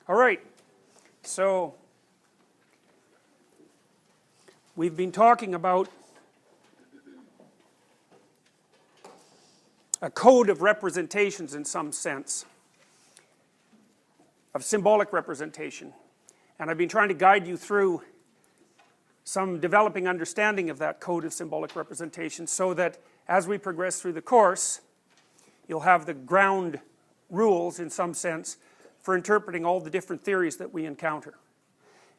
All right, so we've been talking about a code of representations in some sense, of symbolic representation. And I've been trying to guide you through some developing understanding of that code of symbolic representation so that as we progress through the course, you'll have the ground rules in some sense for interpreting all the different theories that we encounter.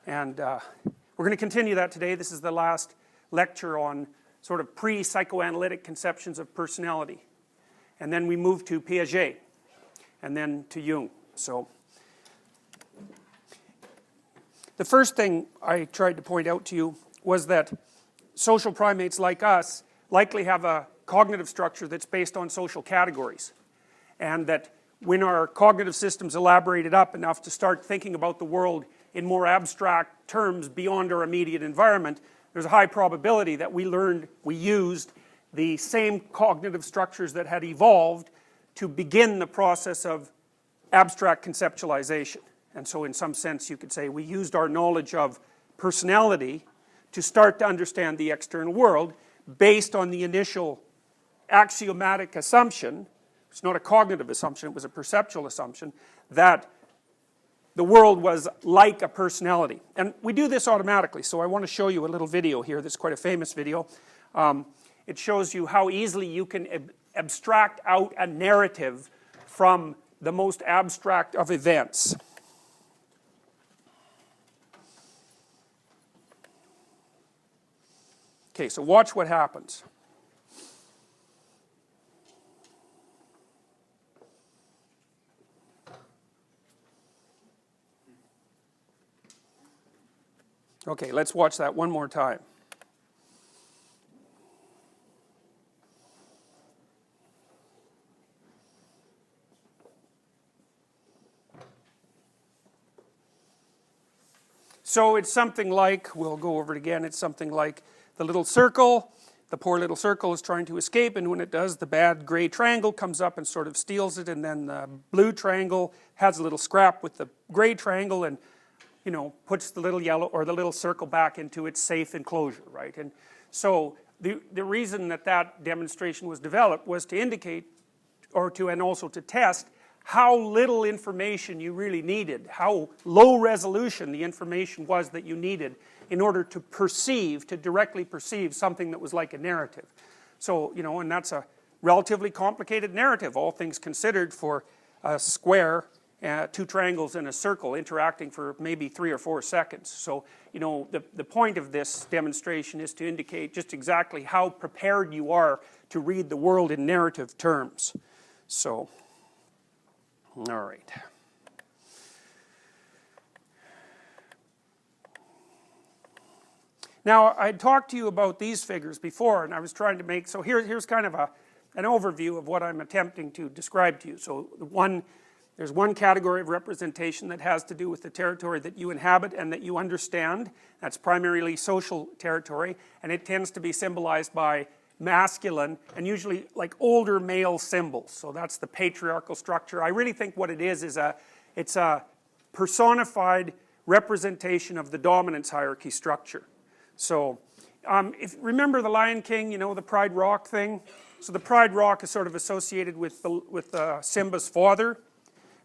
And we're going to continue that today. This is the last lecture on sort of pre-psychoanalytic conceptions of personality. And then we move to Piaget, and then to Jung. So the first thing I tried to point out to you was that social primates like us likely have a cognitive structure that's based on social categories. And that when our cognitive systems elaborated up enough to start thinking about the world in more abstract terms beyond our immediate environment, there's a high probability that we used the same cognitive structures that had evolved to begin the process of abstract conceptualization. And so in some sense you could say we used our knowledge of personality to start to understand the external world based on the initial axiomatic assumption. It's not a cognitive assumption, it was a perceptual assumption, that the world was like a personality. And we do this automatically, so I want to show you a little video here. This is quite a famous video. It shows you how easily you can abstract out a narrative from the most abstract of events. Okay, so watch what happens. Okay, let's watch that one more time. So it's something like, we'll go over it again, it's something like the little circle, the poor little circle is trying to escape, and when it does, the bad gray triangle comes up and sort of steals it, and then the blue triangle has a little scrap with the gray triangle and, you know, puts the little yellow or the little circle back into its safe enclosure, right? And so the reason that that demonstration was developed was to indicate, or to, and also to test how little information you really needed, how low resolution the information was that you needed in order to perceive, to directly perceive something that was like a narrative. So, you know, and that's a relatively complicated narrative, all things considered, for a square, two triangles and a circle interacting for maybe 3 or 4 seconds. So, you know, the point of this demonstration is to indicate just exactly how prepared you are to read the world in narrative terms. So, all right. Now, I talked to you about these figures before, and I was trying to make, so here's kind of an overview of what I'm attempting to describe to you. So there's one category of representation that has to do with the territory that you inhabit and that you understand. That's primarily social territory, and it tends to be symbolized by masculine and usually like older male symbols. So that's the patriarchal structure. I really think what it is it's a personified representation of the dominance hierarchy structure. So, remember the Lion King, you know, the Pride Rock thing? So the Pride Rock is sort of associated with Simba's father.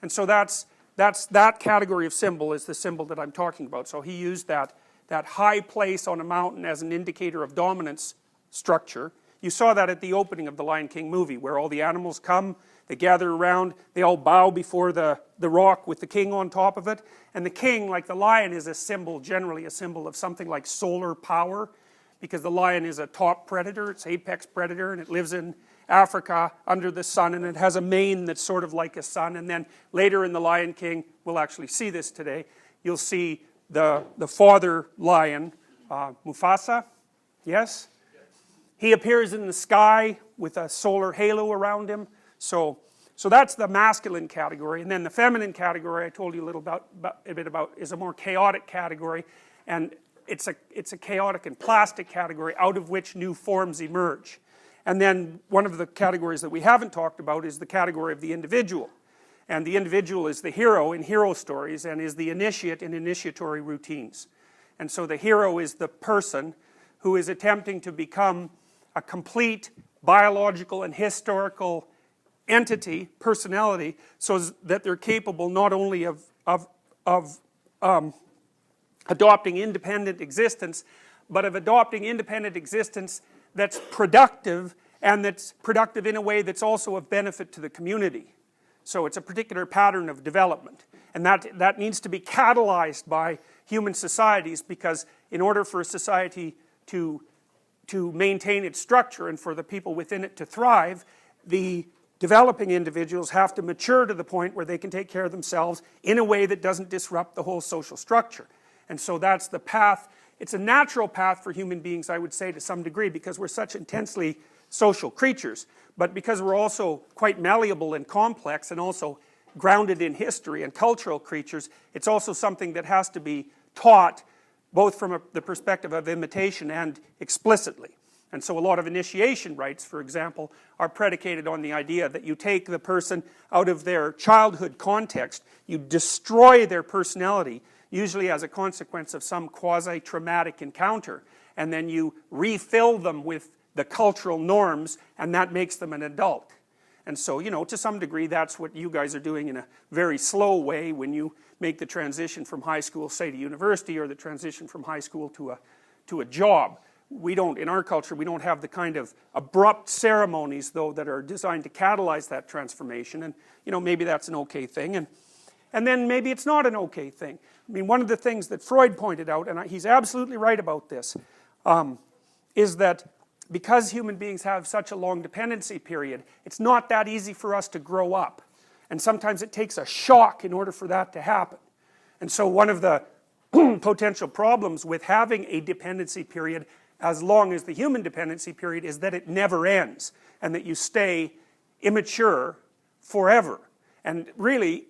And so that category of symbol is the symbol that I'm talking about. So he used that high place on a mountain as an indicator of dominance structure. You saw that at the opening of the Lion King movie, where all the animals come, they gather around, they all bow before the rock with the king on top of it. And the king, like the lion, is a symbol, generally a symbol of something like solar power, because the lion is a top predator, it's apex predator, and it lives in Africa under the sun, and it has a mane that's sort of like a sun. And then later in the Lion King, we'll actually see this today, you'll see the father lion, Mufasa, yes? He appears in the sky with a solar halo around him. So that's the masculine category. And then the feminine category I told you a bit about is a more chaotic category, and it's a chaotic and plastic category out of which new forms emerge. And then one of the categories that we haven't talked about is the category of the individual. And the individual is the hero in hero stories and is the initiate in initiatory routines. And so the hero is the person who is attempting to become a complete biological and historical entity, personality, so that they're capable not only of adopting independent existence, but of adopting independent existence that's productive, and that's productive in a way that's also of benefit to the community. So it's a particular pattern of development, and that needs to be catalyzed by human societies, because in order for a society to maintain its structure and for the people within it to thrive, the developing individuals have to mature to the point where they can take care of themselves in a way that doesn't disrupt the whole social structure. And so that's the path. It's a natural path for human beings, I would say, to some degree, because we're such intensely social creatures, but because we're also quite malleable and complex and also grounded in history and cultural creatures, it's also something that has to be taught both from the perspective of imitation and explicitly. And so a lot of initiation rites, for example, are predicated on the idea that you take the person out of their childhood context, you destroy their personality, usually as a consequence of some quasi-traumatic encounter, and then you refill them with the cultural norms, and that makes them an adult. And so, you know, to some degree, that's what you guys are doing in a very slow way when you make the transition from high school, say, to university, or the transition from high school to a job. We don't, in our culture, we don't have the kind of abrupt ceremonies, though, that are designed to catalyze that transformation. And, you know, maybe that's an okay thing, and then maybe it's not an okay thing. I mean, one of the things that Freud pointed out, and he's absolutely right about this, is that because human beings have such a long dependency period, it's not that easy for us to grow up. And sometimes it takes a shock in order for that to happen. And so one of the potential problems with having a dependency period as long as the human dependency period is that it never ends, and that you stay immature forever. And really,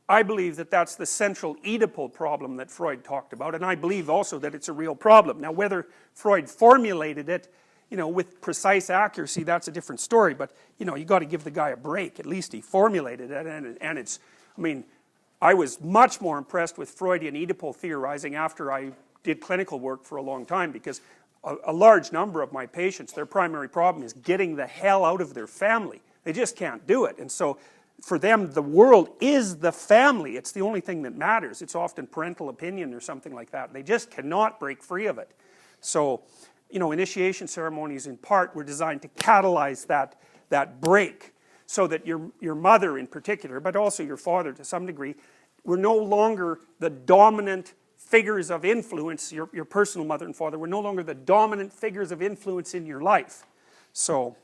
I believe that that's the central Oedipal problem that Freud talked about, and I believe also that it's a real problem. Now, whether Freud formulated it, you know, with precise accuracy, that's a different story, but, you know, you got to give the guy a break. At least he formulated it, and it's, I mean, I was much more impressed with Freudian Oedipal theorizing after I did clinical work for a long time, because a large number of my patients, their primary problem is getting the hell out of their family. They just can't do it. And so for them, the world is the family. It's the only thing that matters. It's often parental opinion or something like that. They just cannot break free of it. So, you know, initiation ceremonies in part were designed to catalyze that break, so that your mother in particular, but also your father to some degree, were no longer the dominant figures of influence. Your personal mother and father were no longer the dominant figures of influence in your life. So,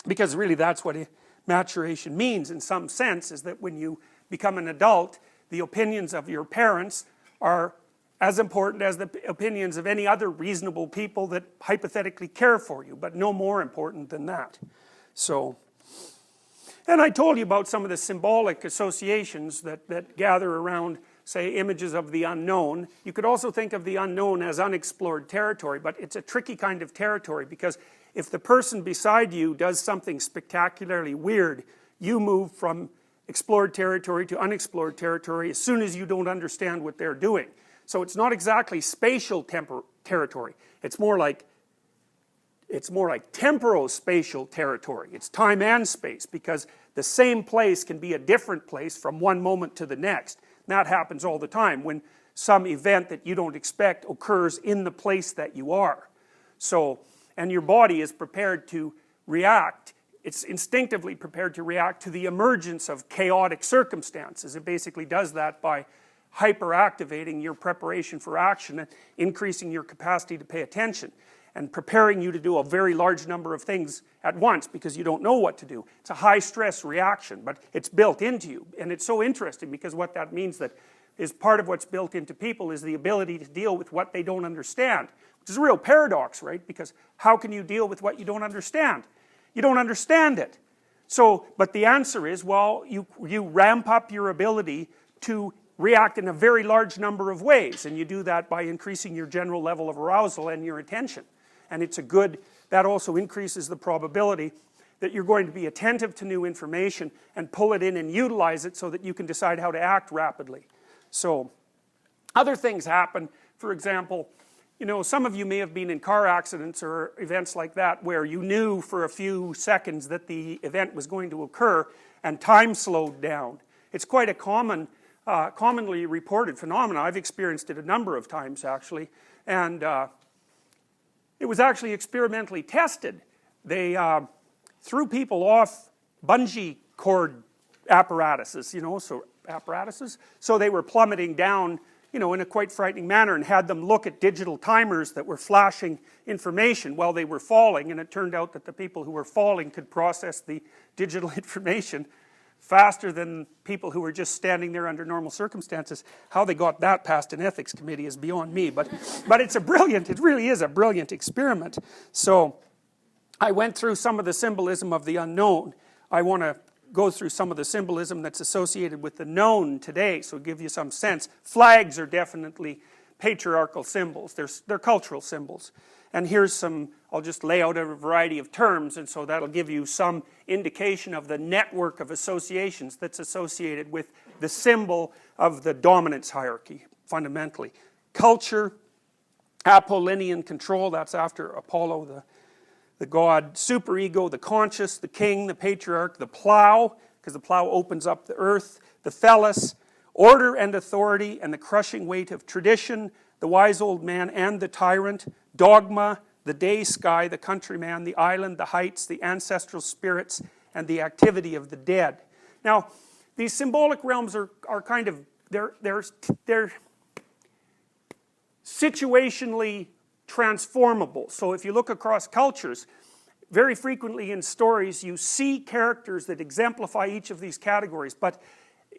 because really that's what maturation means in some sense, is that when you become an adult, the opinions of your parents are as important as the opinions of any other reasonable people that hypothetically care for you, but no more important than that. So, and I told you about some of the symbolic associations that gather around, say, images of the unknown. You could also think of the unknown as unexplored territory, but it's a tricky kind of territory, because if the person beside you does something spectacularly weird, you move from explored territory to unexplored territory as soon as you don't understand what they're doing. So it's not exactly spatial territory. It's more like temporo-spatial territory. It's time and space, because the same place can be a different place from one moment to the next. And that happens all the time when some event that you don't expect occurs in the place that you are. So, and your body is prepared to react. It's instinctively prepared to react to the emergence of chaotic circumstances. It basically does that by hyperactivating your preparation for action and increasing your capacity to pay attention, and preparing you to do a very large number of things at once because you don't know what to do. It's a high stress reaction, but it's built into you. And it's so interesting, because what that means that is part of what's built into people is the ability to deal with what they don't understand, which is a real paradox, right? Because how can you deal with what you don't understand? You don't understand it. So, but the answer is, well, you ramp up your ability to react in a very large number of ways, and you do that by increasing your general level of arousal and your attention. And it's a good, that also increases the probability that you're going to be attentive to new information and pull it in and utilize it so that you can decide how to act rapidly. So other things happen. For example, you know, some of you may have been in car accidents or events like that where you knew for a few seconds that the event was going to occur and time slowed down. It's quite a commonly reported phenomenon. I've experienced it a number of times actually, and it was actually experimentally tested. They threw people off bungee cord apparatuses, you know, so they were plummeting down, you know, in a quite frightening manner, and had them look at digital timers that were flashing information while they were falling, and it turned out that the people who were falling could process the digital information faster than people who were just standing there under normal circumstances. How they got that past an ethics committee is beyond me, but it's a brilliant, it really is a brilliant experiment. So I went through some of the symbolism of the unknown. I want to go through some of the symbolism that's associated with the known today, so give you some sense. Flags are definitely patriarchal symbols. They're cultural symbols. And here's some, I'll just lay out a variety of terms, and so that'll give you some indication of the network of associations that's associated with the symbol of the dominance hierarchy, fundamentally. Culture, Apollonian control, that's after Apollo, the god. Superego, the conscious, the king, the patriarch, the plow, because the plow opens up the earth, the phallus, order and authority and the crushing weight of tradition, the wise old man and the tyrant, dogma, the day sky, the countryman, the island, the heights, the ancestral spirits, and the activity of the dead. Now, these symbolic realms are kind of, they're situationally transformable. So if you look across cultures, very frequently in stories you see characters that exemplify each of these categories, but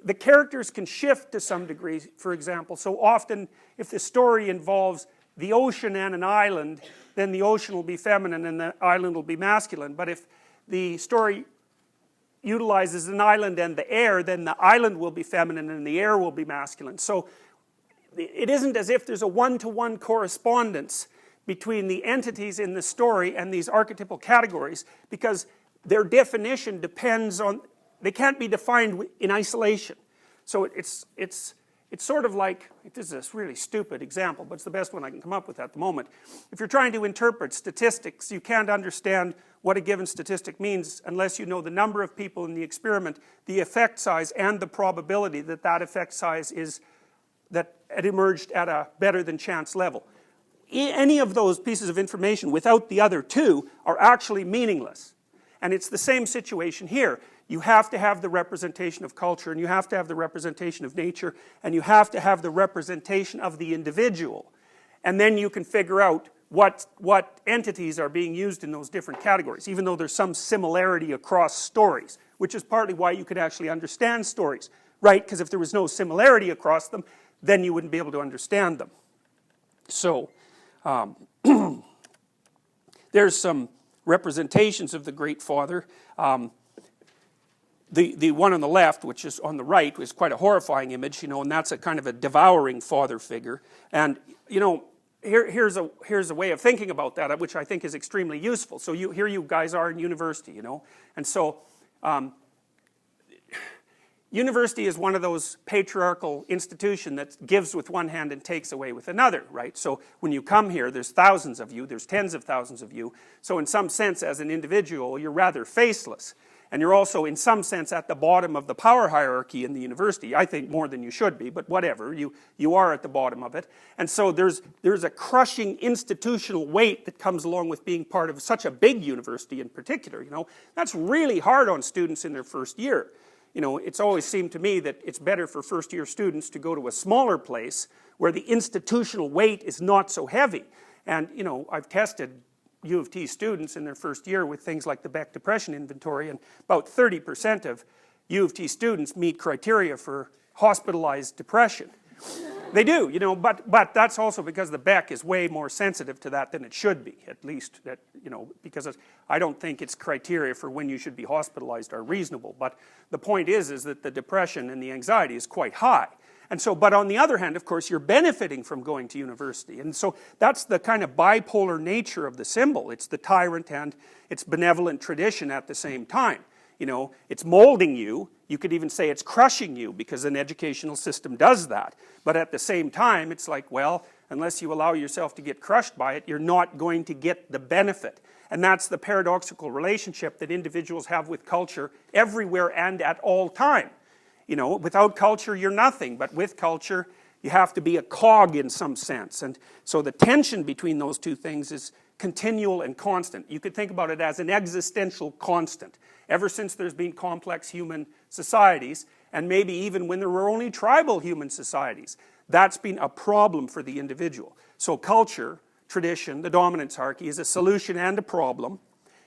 the characters can shift to some degree, for example. So often if the story involves the ocean and an island, then the ocean will be feminine and the island will be masculine. But if the story utilizes an island and the air, then the island will be feminine and the air will be masculine. So it isn't as if there's a one-to-one correspondence between the entities in the story and these archetypal categories, because their definition depends on, they can't be defined in isolation. So it's sort of like, this is a really stupid example, but it's the best one I can come up with at the moment. If you're trying to interpret statistics, you can't understand what a given statistic means unless you know the number of people in the experiment, the effect size, and the probability that that effect size is, that it emerged at a better than chance level. Any of those pieces of information without the other two are actually meaningless. And it's the same situation here. You have to have the representation of culture, and you have to have the representation of nature, and you have to have the representation of the individual. And then you can figure out what entities are being used in those different categories, even though there's some similarity across stories, which is partly why you could actually understand stories, right? Because if there was no similarity across them, then you wouldn't be able to understand them. So, there's some representations of the Great Father. The one on the left, which is on the right, is quite a horrifying image, you know, and that's a kind of a devouring father figure. And, you know, here's a way of thinking about that, which I think is extremely useful. So here you guys are in university, you know, and so university is one of those patriarchal institutions that gives with one hand and takes away with another, right? So when you come here, there's thousands of you, there's tens of thousands of you. So in some sense, as an individual, you're rather faceless. And you're also, in some sense, at the bottom of the power hierarchy in the university. I think more than you should be, but whatever, you are at the bottom of it. And so there's a crushing institutional weight that comes along with being part of such a big university in particular, you know. That's really hard on students in their first year. You know, it's always seemed to me that it's better for first-year students to go to a smaller place where the institutional weight is not so heavy. And, you know, I've tested U of T students in their first year with things like the Beck Depression Inventory, and about 30% of U of T students meet criteria for hospitalized depression. They do, you know, but that's also because the Beck is way more sensitive to that than it should be, at least, that, you know, because I don't think its criteria for when you should be hospitalized are reasonable. But the point is that the depression and the anxiety is quite high. And so, but on the other hand, of course, you're benefiting from going to university. And so that's the kind of bipolar nature of the symbol. It's the tyrant and it's benevolent tradition at the same time. You know, it's molding you. You could even say it's crushing you, because an educational system does that. But at the same time, it's like, well, unless you allow yourself to get crushed by it, you're not going to get the benefit. And that's the paradoxical relationship that individuals have with culture everywhere and at all time. You know, without culture, you're nothing. But with culture, you have to be a cog in some sense. And so the tension between those two things is continual and constant. You could think about it as an existential constant. Ever since there's been complex human societies, and maybe even when there were only tribal human societies, that's been a problem for the individual. So culture, tradition, the dominance hierarchy is a solution and a problem.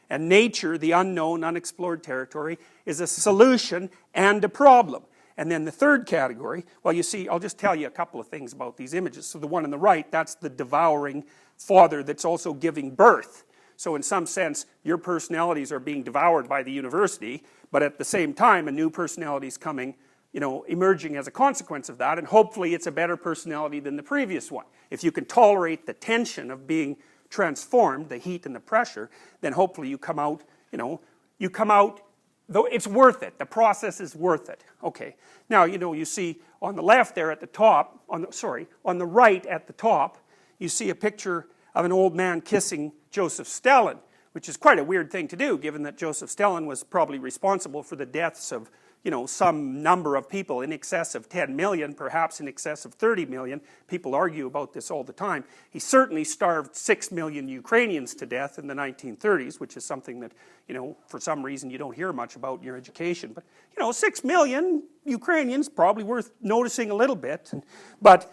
And nature, the unknown, unexplored territory, is a solution and a problem. And then the third category, well, you see, I'll just tell you a couple of things about these images. So the one on the right, that's the devouring father that's also giving birth. So in some sense, your personalities are being devoured by the university, but at the same time, a new personality is coming, you know, emerging as a consequence of that, and hopefully it's a better personality than the previous one. If you can tolerate the tension of being transformed, the heat and the pressure, then hopefully you come out, you know, you come out, though it's worth it. The process is worth it. Okay. Now, you know, you see on the left there at the top, on the right at the top, you see a picture of an old man kissing Joseph Stalin, which is quite a weird thing to do, given that Joseph Stalin was probably responsible for the deaths of, you know, some number of people, in excess of 10 million, perhaps in excess of 30 million. People argue about this all the time. He certainly starved 6 million Ukrainians to death in the 1930s, which is something that, you know, for some reason you don't hear much about in your education. But, you know, 6 million Ukrainians, probably worth noticing a little bit. But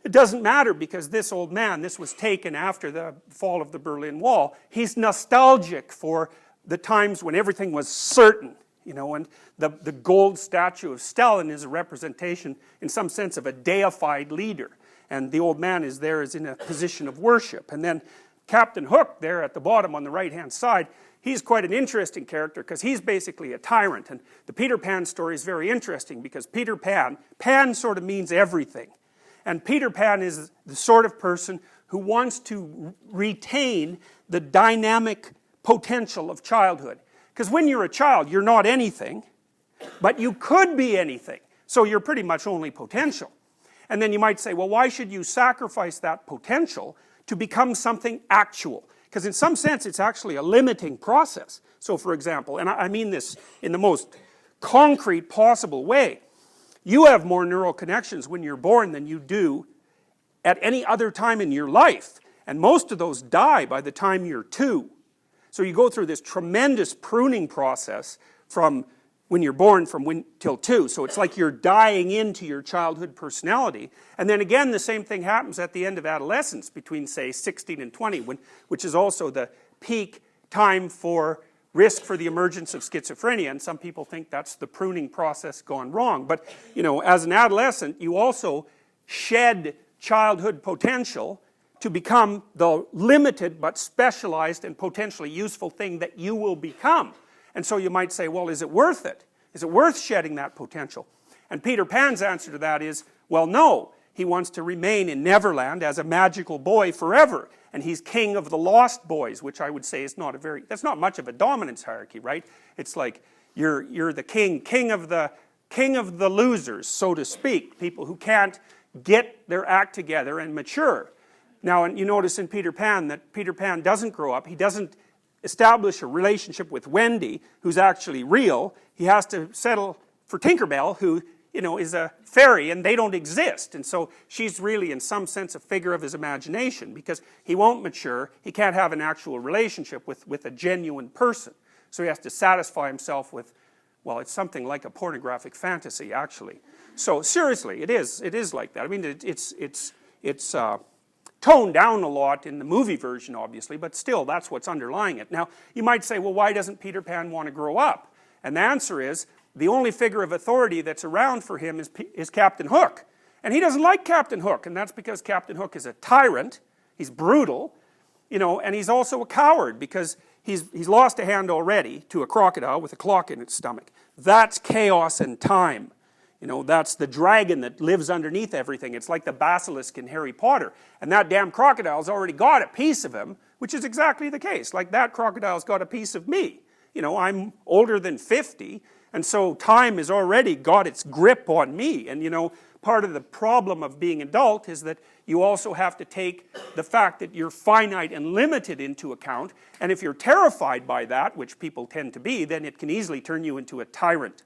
it doesn't matter, because this old man, this was taken after the fall of the Berlin Wall. He's nostalgic for the times when everything was certain. You know, and the gold statue of Stalin is a representation, in some sense, of a deified leader. And the old man is there as in a position of worship. And then Captain Hook there at the bottom on the right-hand side, he's quite an interesting character, because he's basically a tyrant. And the Peter Pan story is very interesting, because Peter Pan, Pan sort of means everything. And Peter Pan is the sort of person who wants to retain the dynamic potential of childhood. Because when you're a child, you're not anything, but you could be anything. So you're pretty much only potential. And then you might say, well, why should you sacrifice that potential to become something actual? Because in some sense, it's actually a limiting process. So for example, and I mean this in the most concrete possible way, you have more neural connections when you're born than you do at any other time in your life. And most of those die by the time you're 2. So you go through this tremendous pruning process from when you're born till 2. So it's like you're dying into your childhood personality. And then again, the same thing happens at the end of adolescence, between, say, 16 and 20, which is also the peak time for risk for the emergence of schizophrenia. And some people think that's the pruning process gone wrong. But, you know, as an adolescent, you also shed childhood potential to become the limited but specialized and potentially useful thing that you will become. And so you might say, well, is it worth it? Is it worth shedding that potential? And Peter Pan's answer to that is, well, no. He wants to remain in Neverland as a magical boy forever. And he's king of the lost boys, which I would say is not that's not much of a dominance hierarchy, right? It's like you're the king of the losers, so to speak, people who can't get their act together and mature. Now, and you notice in Peter Pan that Peter Pan doesn't grow up. He doesn't establish a relationship with Wendy, who's actually real. He has to settle for Tinkerbell, who, you know, is a fairy, and they don't exist. And so she's really, in some sense, a figure of his imagination, because he won't mature. He can't have an actual relationship with a genuine person. So he has to satisfy himself with, well, it's something like a pornographic fantasy, actually. So seriously, it is like that. I mean, it's toned down a lot in the movie version, obviously, but still, that's what's underlying it. Now, you might say, well, why doesn't Peter Pan want to grow up? And the answer is, the only figure of authority that's around for him is Captain Hook. And he doesn't like Captain Hook, and that's because Captain Hook is a tyrant, he's brutal, you know, and he's also a coward, because he's lost a hand already to a crocodile with a clock in its stomach. That's chaos and time. You know, that's the dragon that lives underneath everything. It's like the basilisk in Harry Potter. And that damn crocodile's already got a piece of him, which is exactly the case. Like that crocodile's got a piece of me. You know, I'm older than 50, and so time has already got its grip on me. And you know, part of the problem of being adult is that you also have to take the fact that you're finite and limited into account. And if you're terrified by that, which people tend to be, then it can easily turn you into a tyrant.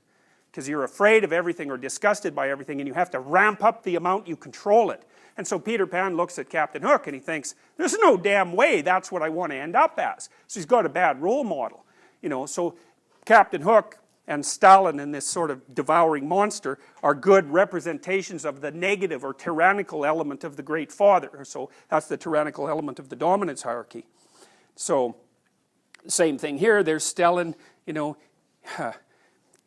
Because you're afraid of everything or disgusted by everything, and you have to ramp up the amount you control it. And so Peter Pan looks at Captain Hook and he thinks, there's no damn way that's what I want to end up as. So he's got a bad role model. You know, so Captain Hook and Stalin and this sort of devouring monster are good representations of the negative or tyrannical element of the Great Father. So that's the tyrannical element of the dominance hierarchy. So same thing here, there's Stalin, you know,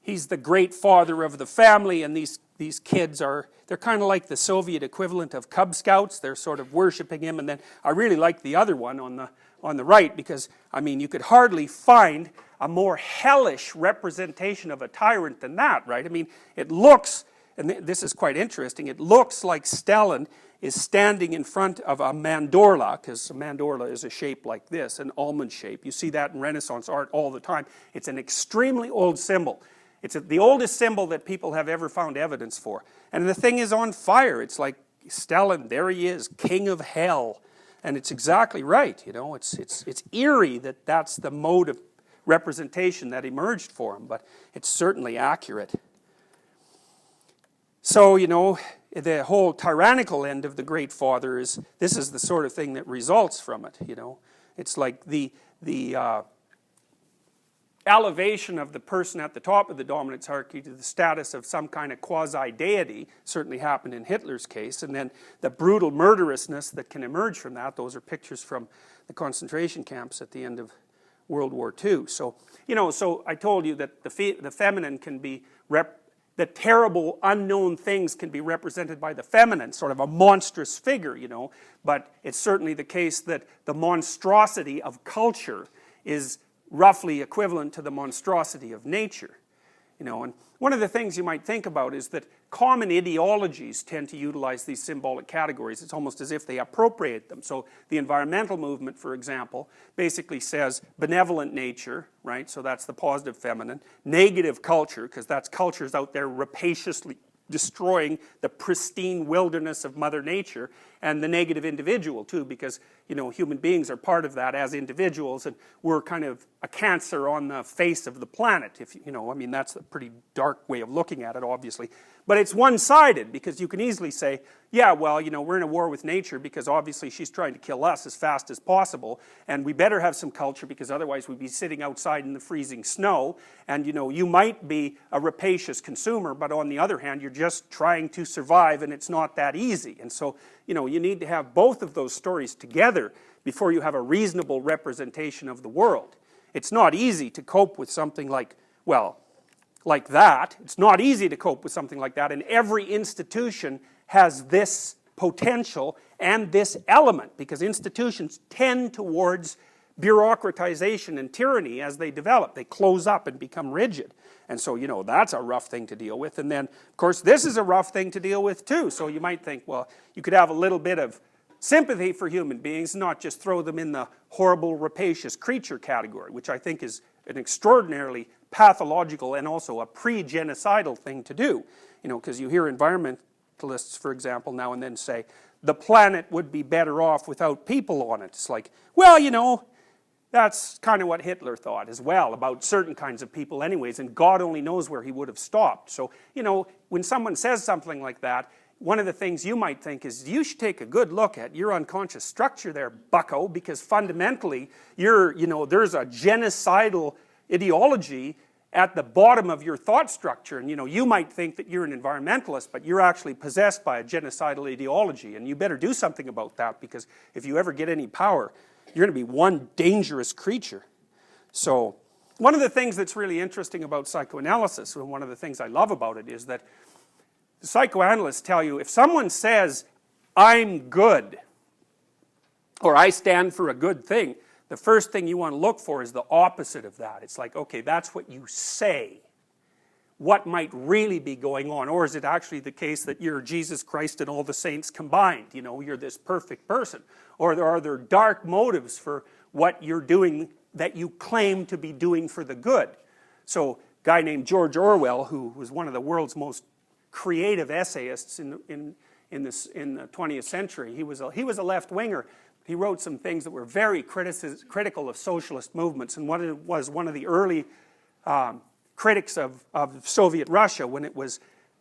he's the great father of the family, and these kids they're kind of like the Soviet equivalent of Cub Scouts. They're sort of worshiping him. And then I really like the other one on the right, because I mean, you could hardly find a more hellish representation of a tyrant than that, right? I mean, it looks, and this is quite interesting, it looks like Stalin is standing in front of a mandorla, because a mandorla is a shape like this, an almond shape. You see that in Renaissance art all the time. It's an extremely old symbol. It's the oldest symbol that people have ever found evidence for. And the thing is on fire. It's like Stalin, there he is, king of hell. And it's exactly right, you know. It's eerie that that's the mode of representation that emerged for him, but it's certainly accurate. So, you know, the whole tyrannical end of the Great Father this is the sort of thing that results from it, you know. It's like the elevation of the person at the top of the dominance hierarchy to the status of some kind of quasi-deity certainly happened in Hitler's case, and then the brutal murderousness that can emerge from that. Those are pictures from the concentration camps at the end of World War II. So, you know, so I told you that the feminine can be, the terrible unknown things can be represented by the feminine, sort of a monstrous figure, you know, but it's certainly the case that the monstrosity of culture is roughly equivalent to the monstrosity of nature. You know, and one of the things you might think about is that common ideologies tend to utilize these symbolic categories. It's almost as if they appropriate them. So the environmental movement, for example, basically says benevolent nature, right? So that's the positive feminine. Negative culture, because that's cultures out there rapaciously destroying the pristine wilderness of Mother Nature, and the negative individual too, because, you know, human beings are part of that as individuals, and we're kind of a cancer on the face of the planet, if you know, I mean, that's a pretty dark way of looking at it, obviously. But it's one-sided, because you can easily say, yeah, well, you know, we're in a war with nature because obviously she's trying to kill us as fast as possible, and we better have some culture because otherwise we'd be sitting outside in the freezing snow, and, you know, you might be a rapacious consumer, but on the other hand, you're just trying to survive, and it's not that easy. And so, you know, you need to have both of those stories together before you have a reasonable representation of the world. It's not easy to cope with something like, well, like that. It's not easy to cope with something like that, and every institution has this potential and this element, because institutions tend towards bureaucratization and tyranny as they develop. They close up and become rigid. And so, you know, that's a rough thing to deal with. And then, of course, this is a rough thing to deal with too. So you might think, well, you could have a little bit of sympathy for human beings, not just throw them in the horrible, rapacious creature category, which I think is an extraordinarily pathological and also a pre-genocidal thing to do. You know, because you hear environmentalists, for example, now and then say, the planet would be better off without people on it. It's like, well, you know, that's kind of what Hitler thought as well about certain kinds of people anyways, and God only knows where he would have stopped. So, you know, when someone says something like that, one of the things you might think is you should take a good look at your unconscious structure there, bucko, because fundamentally you're, you know, there's a genocidal ideology at the bottom of your thought structure, and you know, you might think that you're an environmentalist, but you're actually possessed by a genocidal ideology, and you better do something about that, because if you ever get any power, you're going to be one dangerous creature. So one of the things that's really interesting about psychoanalysis, and one of the things I love about it, is that the psychoanalysts tell you, if someone says, I'm good, or I stand for a good thing, the first thing you want to look for is the opposite of that. It's like, okay, that's what you say. what might really be going on, or is it actually the case that you're Jesus Christ and all the saints combined, you know, you're this perfect person, or are there dark motives for what you're doing that you claim to be doing for the good? So a guy named George Orwell, who was one of the world's most creative essayists in the 20th century, he was a left-winger. He wrote some things that were very critical of socialist movements, and was one of the early critics of Soviet Russia when it was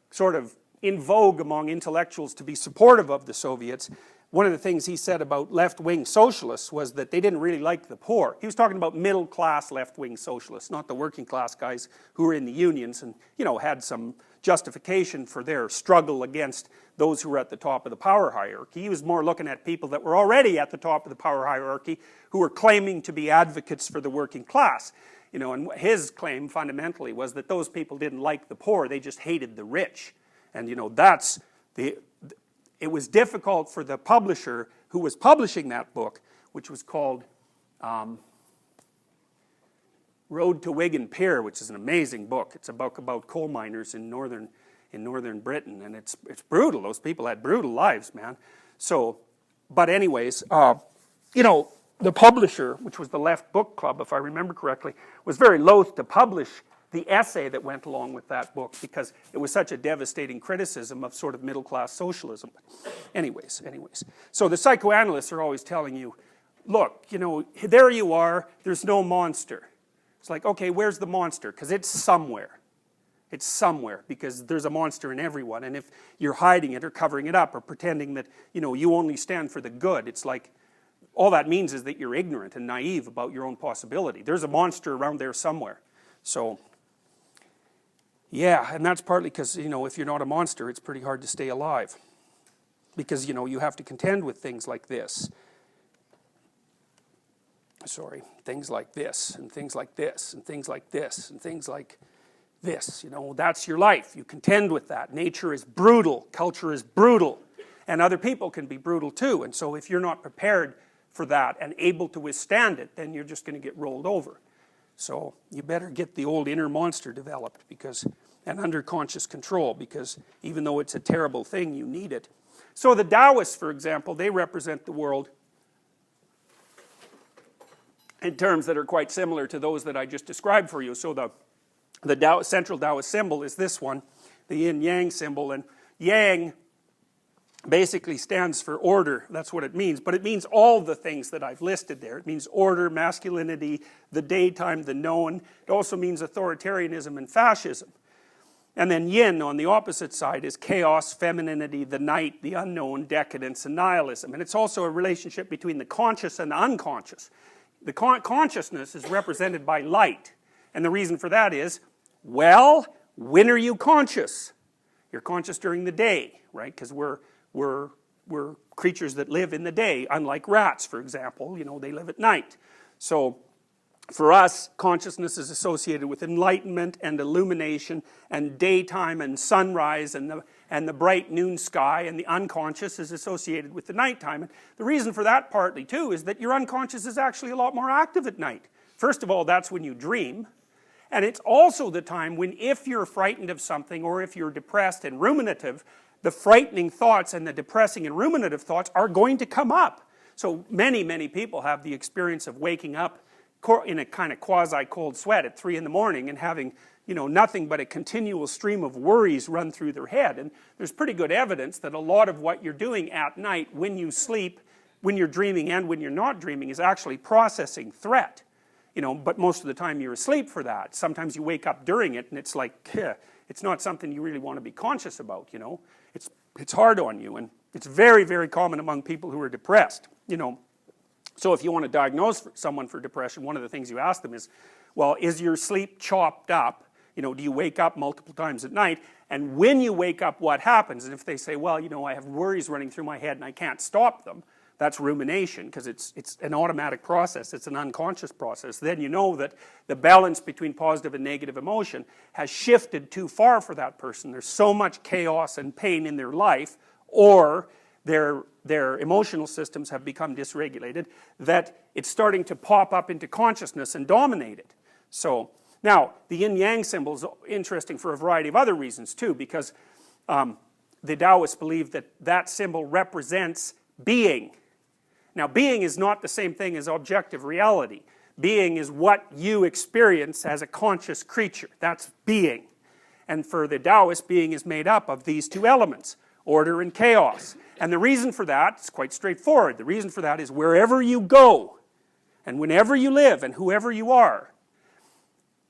sort of in vogue among intellectuals to be supportive of the Soviets. One of the things he said about left-wing socialists was that they didn't really like the poor. He was talking about middle-class left-wing socialists, not the working-class guys who were in the unions and, you know, had some justification for their struggle against those who were at the top of the power hierarchy. He was more looking at people that were already at the top of the power hierarchy who were claiming to be advocates for the working class. You know, and his claim fundamentally was that those people didn't like the poor, they just hated the rich. And, you know, it was difficult for the publisher who was publishing that book, which was called Road to Wigan Pier, which is an amazing book. It's a book about coal miners in northern Britain, and it's brutal. Those people had brutal lives, man. So, but anyways, you know, the publisher, which was the Left Book Club, if I remember correctly, was very loath to publish the essay that went along with that book because it was such a devastating criticism of sort of middle-class socialism. Anyways. So the psychoanalysts are always telling you, look, you know, there you are, there's no monster. It's like, okay, where's the monster? Because it's somewhere. It's somewhere, because there's a monster in everyone, and if you're hiding it or covering it up or pretending that, you know, you only stand for the good, it's like, all that means is that you're ignorant and naive about your own possibility. There's a monster around there somewhere. So, yeah, and that's partly because, you know, if you're not a monster, it's pretty hard to stay alive. Because, you know, you have to contend with things like this. Sorry, things like this, and things like this, and things like this, and things like this. You know, that's your life. You contend with that. Nature is brutal. Culture is brutal. And other people can be brutal too. And so if you're not prepared for that and able to withstand it, then you're just going to get rolled over. So you better get the old inner monster developed, because, and under conscious control, because even though it's a terrible thing, you need it. So the Taoists, for example, they represent the world in terms that are quite similar to those that I just described for you. So the central Taoist symbol is this one, the Yin Yang symbol, and Yang basically stands for order. That's what it means, but it means all the things that I've listed there. It means order, masculinity, the daytime, the known. It also means authoritarianism and fascism. And then Yin, on the opposite side, is chaos, femininity, the night, the unknown, decadence, and nihilism. And it's also a relationship between the conscious and the unconscious. The consciousness is represented by light. And the reason for that is, well, when are you conscious? You're conscious during the day, right? Because we're creatures that live in the day, unlike rats, for example. You know, they live at night. So for us, consciousness is associated with enlightenment and illumination and daytime and sunrise and the bright noon sky, and the unconscious is associated with the nighttime. And the reason for that partly too is that your unconscious is actually a lot more active at night. First of all, that's when you dream. And it's also the time when, if you're frightened of something or if you're depressed and ruminative, the frightening thoughts and the depressing and ruminative thoughts are going to come up. So many people have the experience of waking up in a kind of quasi-cold sweat at 3 in the morning and having, you know, nothing but a continual stream of worries run through their head. And there's pretty good evidence that a lot of what you're doing at night when you sleep, when you're dreaming and when you're not dreaming, is actually processing threat. You know, but most of the time you're asleep for that. Sometimes you wake up during it and it's like, it's not something you really want to be conscious about, you know. It's hard on you, and it's very common among people who are depressed, you know. So if you want to diagnose someone for depression, one of the things you ask them is, well, is your sleep chopped up? You know, do you wake up multiple times at night? And when you wake up, what happens? And if they say, well, you know, I have worries running through my head and I can't stop them, that's rumination, because it's an automatic process, it's an unconscious process. Then you know that the balance between positive and negative emotion has shifted too far for that person. There's so much chaos and pain in their life, or their emotional systems have become dysregulated, that it's starting to pop up into consciousness and dominate it. So Now, the yin-yang symbol is interesting for a variety of other reasons too, because the Taoists believe that that symbol represents being. Now, being is not the same thing as objective reality. Being is what you experience as a conscious creature. That's being. And for the Taoists, being is made up of these two elements, order and chaos. And the reason for that is quite straightforward. The reason for that is wherever you go, and whenever you live, and whoever you are,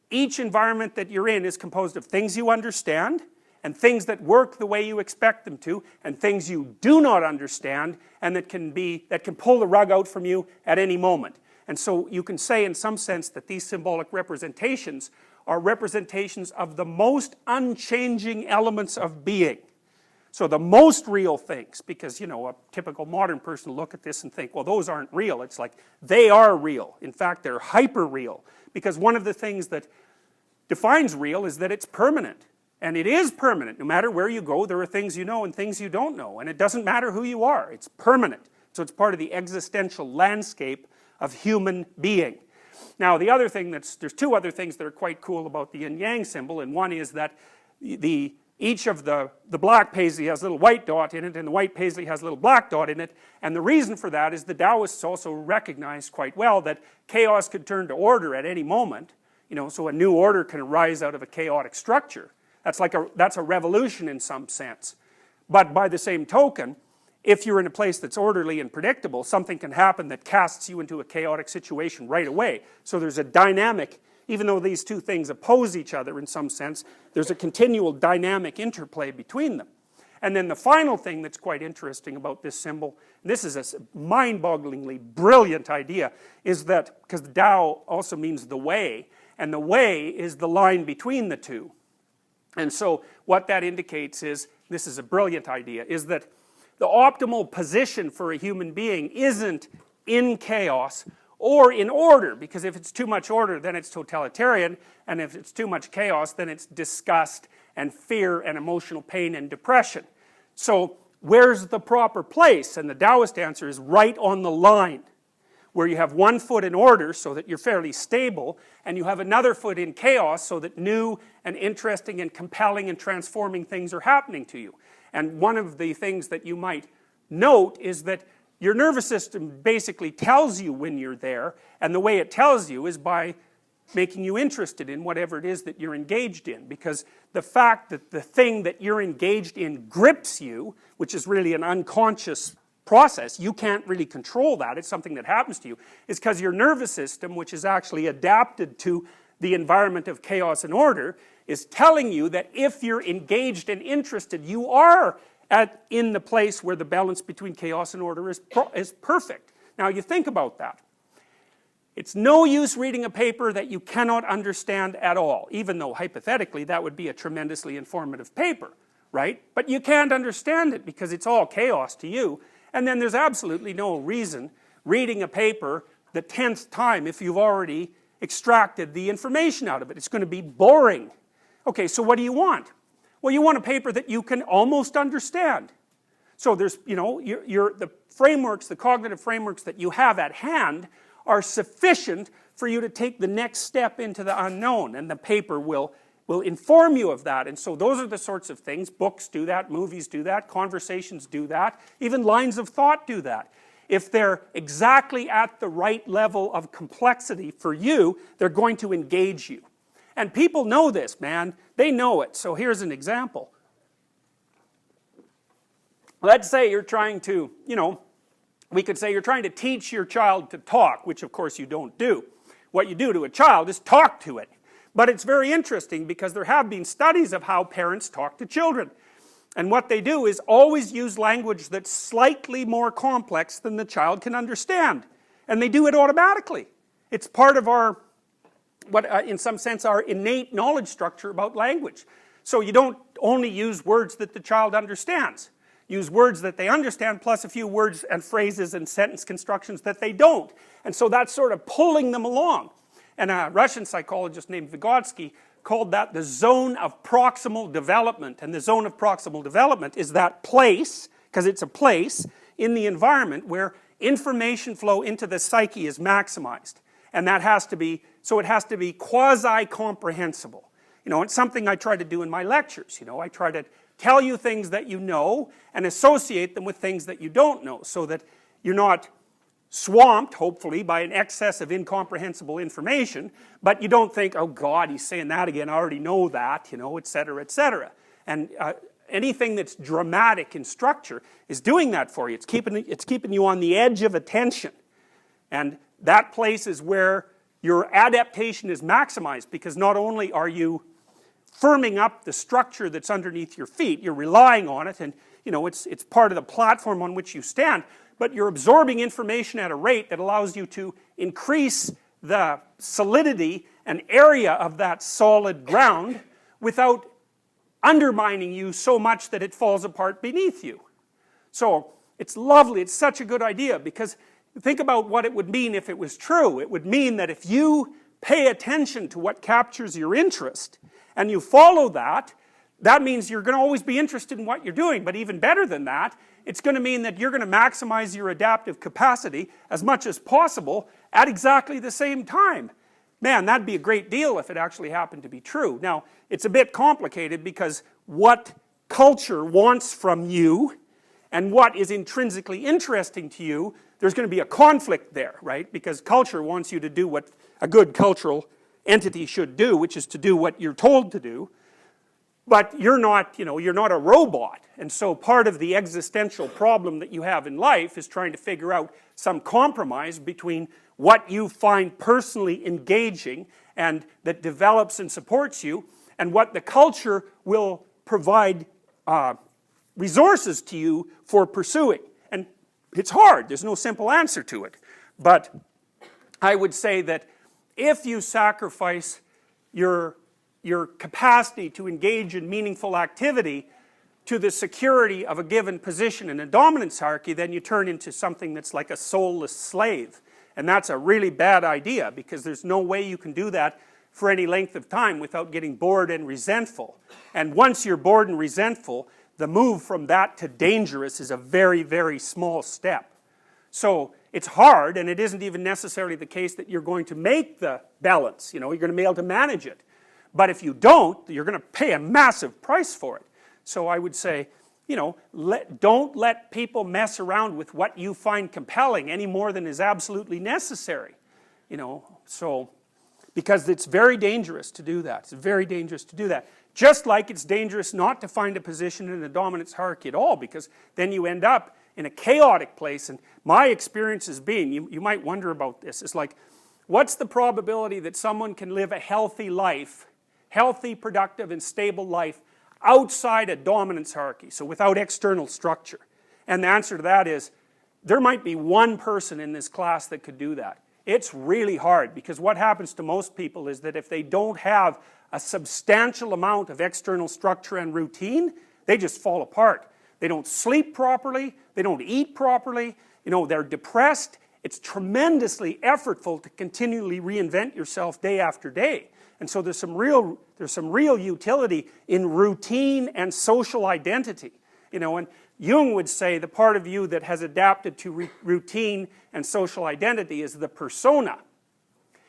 each environment that you're in is composed of things you understand, and things that work the way you expect them to, and things you do not understand, and that can pull the rug out from you at any moment. And so you can say in some sense that these symbolic representations are representations of the most unchanging elements of being. So the most real things, because, you know, a typical modern person will look at this and think, well, those aren't real. It's like, they are real. In fact, they're hyper-real. Because one of the things that defines real is that it's permanent. And it is permanent. No matter where you go, there are things you know and things you don't know. And it doesn't matter who you are. It's permanent. So it's part of the existential landscape of human being. Now, the other thing there's two other things that are quite cool about the yin-yang symbol, and one is that each of the black paisley has a little white dot in it, and the white paisley has a little black dot in it, and the reason for that is the Taoists also recognize quite well that chaos could turn to order at any moment, you know, so a new order can arise out of a chaotic structure. That's a revolution in some sense. But by the same token, if you're in a place that's orderly and predictable, something can happen that casts you into a chaotic situation right away. So there's a dynamic, even though these two things oppose each other in some sense, there's a continual dynamic interplay between them. And then the final thing that's quite interesting about this symbol, and this is a mind-bogglingly brilliant idea, is that, because the Tao also means the way, and the way is the line between the two. And so what that indicates is, this is a brilliant idea, is that the optimal position for a human being isn't in chaos or in order, because if it's too much order, then it's totalitarian, and if it's too much chaos, then it's disgust and fear and emotional pain and depression. So where's the proper place? And the Taoist answer is right on the line, where you have one foot in order so that you're fairly stable, and you have another foot in chaos so that new and interesting and compelling and transforming things are happening to you. And one of the things that you might note is that your nervous system basically tells you when you're there, and the way it tells you is by making you interested in whatever it is that you're engaged in, because the fact that the thing that you're engaged in grips you, which is really an unconscious process, you can't really control that, it's something that happens to you, is because your nervous system, which is actually adapted to the environment of chaos and order, is telling you that if you're engaged and interested, you are in the place where the balance between chaos and order is perfect. Now you think about that. It's no use reading a paper that you cannot understand at all, even though hypothetically that would be a tremendously informative paper, right? But you can't understand it because it's all chaos to you, and then there's absolutely no reason reading a paper the 10th time if you've already extracted the information out of it. It's going to be boring. Okay, so what do you want? Well, you want a paper that you can almost understand. So there's, you know, the frameworks, the cognitive frameworks that you have at hand are sufficient for you to take the next step into the unknown, and the paper will inform you of that. And so those are the sorts of things, books do that, movies do that, conversations do that, even lines of thought do that. If they're exactly at the right level of complexity for you, they're going to engage you. And people know this, man. They know it. So here's an example. Let's say you're trying to, you know, we could say you're trying to teach your child to talk, which of course you don't do. What you do to a child is talk to it. But it's very interesting because there have been studies of how parents talk to children. And what they do is always use language that's slightly more complex than the child can understand. And they do it automatically. It's part of our, in some sense, our innate knowledge structure about language. So you don't only use words that the child understands. Use words that they understand plus a few words and phrases and sentence constructions that they don't. And so that's sort of pulling them along. And a Russian psychologist named Vygotsky called that the zone of proximal development. And the zone of proximal development is that place, because it's a place in the environment where information flow into the psyche is maximized. And that has to be so it has to be quasi-comprehensible. You know, it's something I try to do in my lectures. You know, I try to tell you things that you know and associate them with things that you don't know, so that you're not swamped, hopefully, by an excess of incomprehensible information, but you don't think, oh God, he's saying that again, I already know that, you know, etc., etc. And anything that's dramatic in structure is doing that for you. It's keeping you on the edge of attention. And that place is where your adaptation is maximized, because not only are you firming up the structure that's underneath your feet, you're relying on it, and you know, it's part of the platform on which you stand, but you're absorbing information at a rate that allows you to increase the solidity and area of that solid ground without undermining you so much that it falls apart beneath you. So it's lovely, it's such a good idea, because think about what it would mean if it was true. It would mean that if you pay attention to what captures your interest and you follow that, that means you're going to always be interested in what you're doing. But even better than that, it's going to mean that you're going to maximize your adaptive capacity as much as possible at exactly the same time. Man, that'd be a great deal if it actually happened to be true. Now, it's a bit complicated, because what culture wants from you and what is intrinsically interesting to you, there's going to be a conflict there, right? Because culture wants you to do what a good cultural entity should do, which is to do what you're told to do. But you're not, you know, you're not a robot. And so part of the existential problem that you have in life is trying to figure out some compromise between what you find personally engaging and that develops and supports you, and what the culture will provide resources to you for pursuing. And it's hard, there's no simple answer to it. But I would say that if you sacrifice your capacity to engage in meaningful activity to the security of a given position in a dominance hierarchy, then you turn into something that's like a soulless slave. And that's a really bad idea, because there's no way you can do that for any length of time without getting bored and resentful. And once you're bored and resentful, the move from that to dangerous is a very, very small step. So it's hard, and it isn't even necessarily the case that you're going to make the balance. You know, you're going to be able to manage it. But if you don't, you're going to pay a massive price for it. So I would say, you know, don't let people mess around with what you find compelling any more than is absolutely necessary. You know, so, because it's very dangerous to do that. It's very dangerous to do that. Just like it's dangerous not to find a position in a dominance hierarchy at all, because then you end up in a chaotic place. And my experience has been, you might wonder about this, it's like, what's the probability that someone can live a healthy life, healthy, productive, and stable life outside a dominance hierarchy, so without external structure? And the answer to that is, there might be one person in this class that could do that. It's really hard, because what happens to most people is that if they don't have a substantial amount of external structure and routine, they just fall apart. They don't sleep properly, they don't eat properly, you know, they're depressed. It's tremendously effortful to continually reinvent yourself day after day. And so there's some real utility in routine and social identity. You know, and Jung would say the part of you that has adapted to routine and social identity is the persona,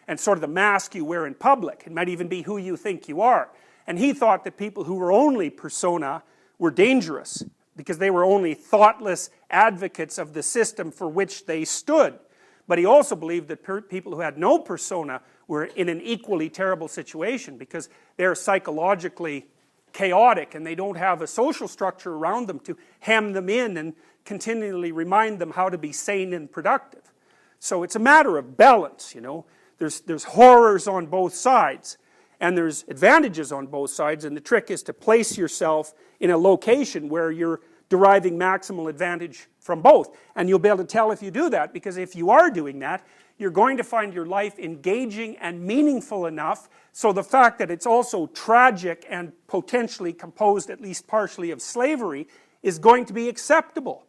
and sort of the mask you wear in public. It might even be who you think you are. And he thought that people who were only persona were dangerous, because they were only thoughtless advocates of the system for which they stood. But he also believed that people who had no persona were in an equally terrible situation, because they're psychologically chaotic and they don't have a social structure around them to hem them in and continually remind them how to be sane and productive. So it's a matter of balance, you know. There's horrors on both sides, and there's advantages on both sides, and the trick is to place yourself in a location where you're deriving maximal advantage from both. And you'll be able to tell if you do that, because if you are doing that, you're going to find your life engaging and meaningful enough, so the fact that it's also tragic and potentially composed at least partially of slavery is going to be acceptable.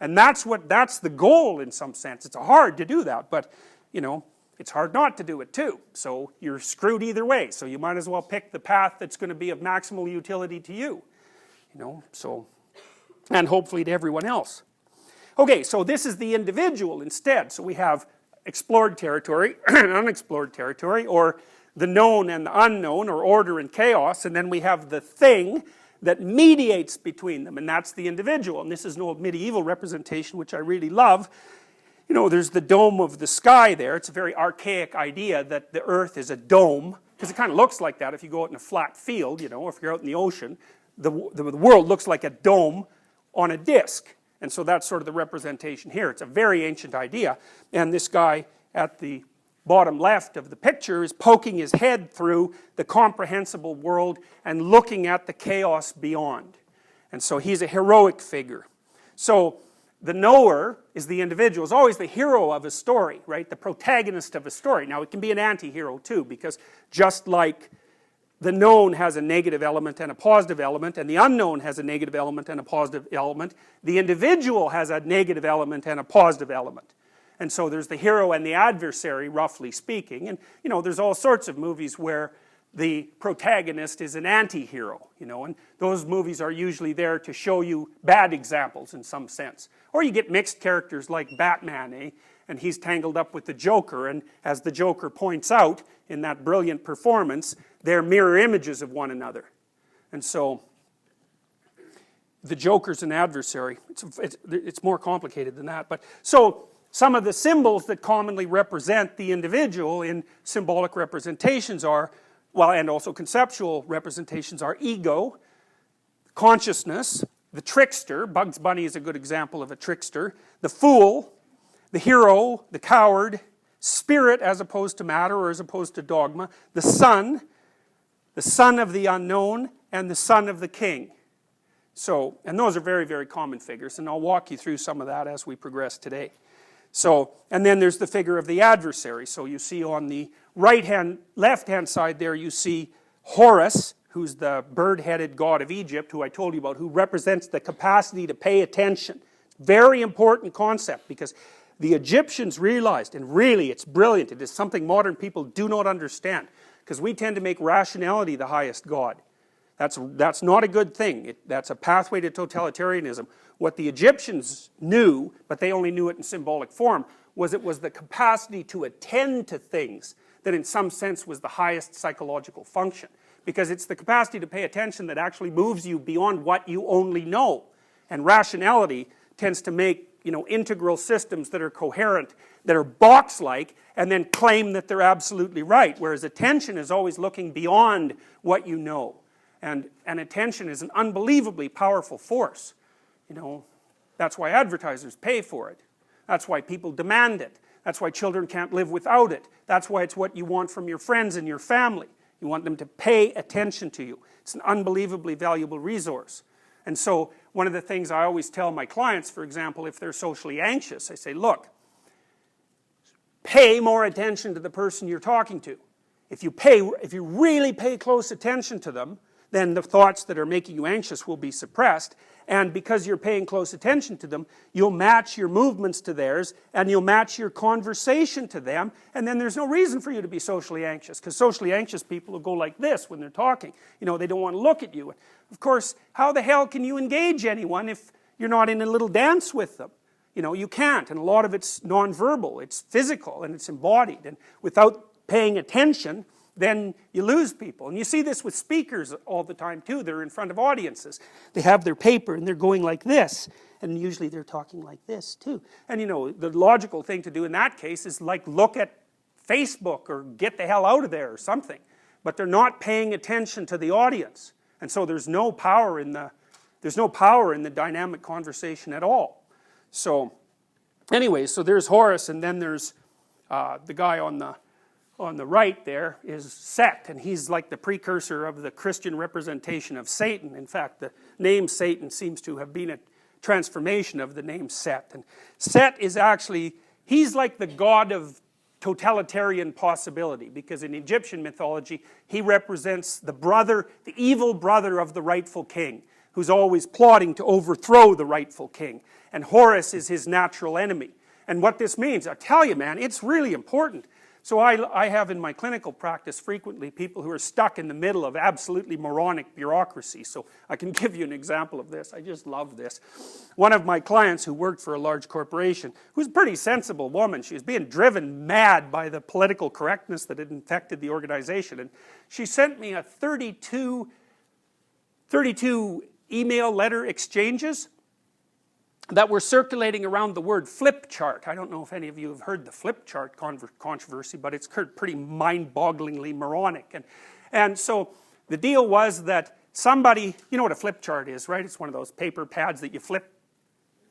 And that's the goal in some sense. It's hard to do that, but you know, it's hard not to do it too. So you're screwed either way, so you might as well pick the path that's going to be of maximal utility to you. You know, so, and hopefully to everyone else. Okay, so this is the individual instead. So we have explored territory and unexplored territory, or the known and the unknown, or order and chaos, and then we have the thing that mediates between them, and that's the individual. And this is an old medieval representation which I really love. You know, there's the dome of the sky there. It's a very archaic idea that the earth is a dome, because it kind of looks like that if you go out in a flat field, you know, if you're out in the ocean, the world looks like a dome on a disc. And so that's sort of the representation here. It's a very ancient idea, and this guy at the bottom left of the picture is poking his head through the comprehensible world and looking at the chaos beyond. And so he's a heroic figure. So the knower is the individual, is always the hero of a story, right? The protagonist of a story. Now it can be an anti-hero too, because just like the known has a negative element and a positive element, and the unknown has a negative element and a positive element, the individual has a negative element and a positive element. And so there's the hero and the adversary, roughly speaking. And, you know, there's all sorts of movies where the protagonist is an anti-hero, you know, and those movies are usually there to show you bad examples in some sense. Or you get mixed characters like Batman, eh? And he's tangled up with the Joker, and as the Joker points out in that brilliant performance, they're mirror images of one another. And so the Joker's an adversary. It's more complicated than that. But so some of the symbols that commonly represent the individual in symbolic representations are, well, and also conceptual representations are ego, consciousness, the trickster. Bugs Bunny is a good example of a trickster. The fool, the hero, the coward, spirit as opposed to matter or as opposed to dogma, the son of the unknown, and the son of the king. So, and those are very, very common figures, and I'll walk you through some of that as we progress today. So, and then there's the figure of the adversary. So you see on the left-hand side there, you see Horus, who's the bird-headed god of Egypt, who I told you about, who represents the capacity to pay attention. Very important concept, because the Egyptians realized, and really it's brilliant, it is something modern people do not understand, because we tend to make rationality the highest god. That's not a good thing. That's a pathway to totalitarianism. What the Egyptians knew, but they only knew it in symbolic form, was it was the capacity to attend to things that in some sense was the highest psychological function. Because it's the capacity to pay attention that actually moves you beyond what you only know. And rationality tends to make, you know, integral systems that are coherent, that are box-like, and then claim that they're absolutely right. Whereas attention is always looking beyond what you know. And attention is an unbelievably powerful force. You know, that's why advertisers pay for it. That's why people demand it. That's why children can't live without it. That's why it's what you want from your friends and your family. You want them to pay attention to you. It's an unbelievably valuable resource. And so one of the things I always tell my clients, for example, if they're socially anxious, I say, look, pay more attention to the person you're talking to. If you really pay close attention to them, then the thoughts that are making you anxious will be suppressed. And because you're paying close attention to them, you'll match your movements to theirs, and you'll match your conversation to them, and then there's no reason for you to be socially anxious, because socially anxious people will go like this when they're talking. You know, they don't want to look at you. Of course, how the hell can you engage anyone if you're not in a little dance with them? You know, you can't, and a lot of it's nonverbal, it's physical, and it's embodied, and without paying attention, then you lose people. And you see this with speakers all the time too. They're in front of audiences. They have their paper and they're going like this. And usually they're talking like this too. And you know, the logical thing to do in that case is like look at Facebook or get the hell out of there or something. But they're not paying attention to the audience. And so there's no power in the dynamic conversation at all. So anyway, so there's Horus, and then there's the guy on the right there is Set, and he's like the precursor of the Christian representation of Satan. In fact, the name Satan seems to have been a transformation of the name Set. And Set is actually, he's like the god of totalitarian possibility, because in Egyptian mythology, he represents the evil brother of the rightful king, who's always plotting to overthrow the rightful king. And Horus is his natural enemy. And what this means, I tell you, man, it's really important. So I have in my clinical practice frequently people who are stuck in the middle of absolutely moronic bureaucracy. So I can give you an example of this. I just love this. One of my clients who worked for a large corporation, who's a pretty sensible woman, she was being driven mad by the political correctness that had infected the organization. And she sent me a 32 email letter exchanges that were circulating around the word flip chart. I don't know if any of you have heard the flip chart controversy, but it's pretty mind-bogglingly moronic. And so the deal was that somebody, you know what a flip chart is, right? It's one of those paper pads that you flip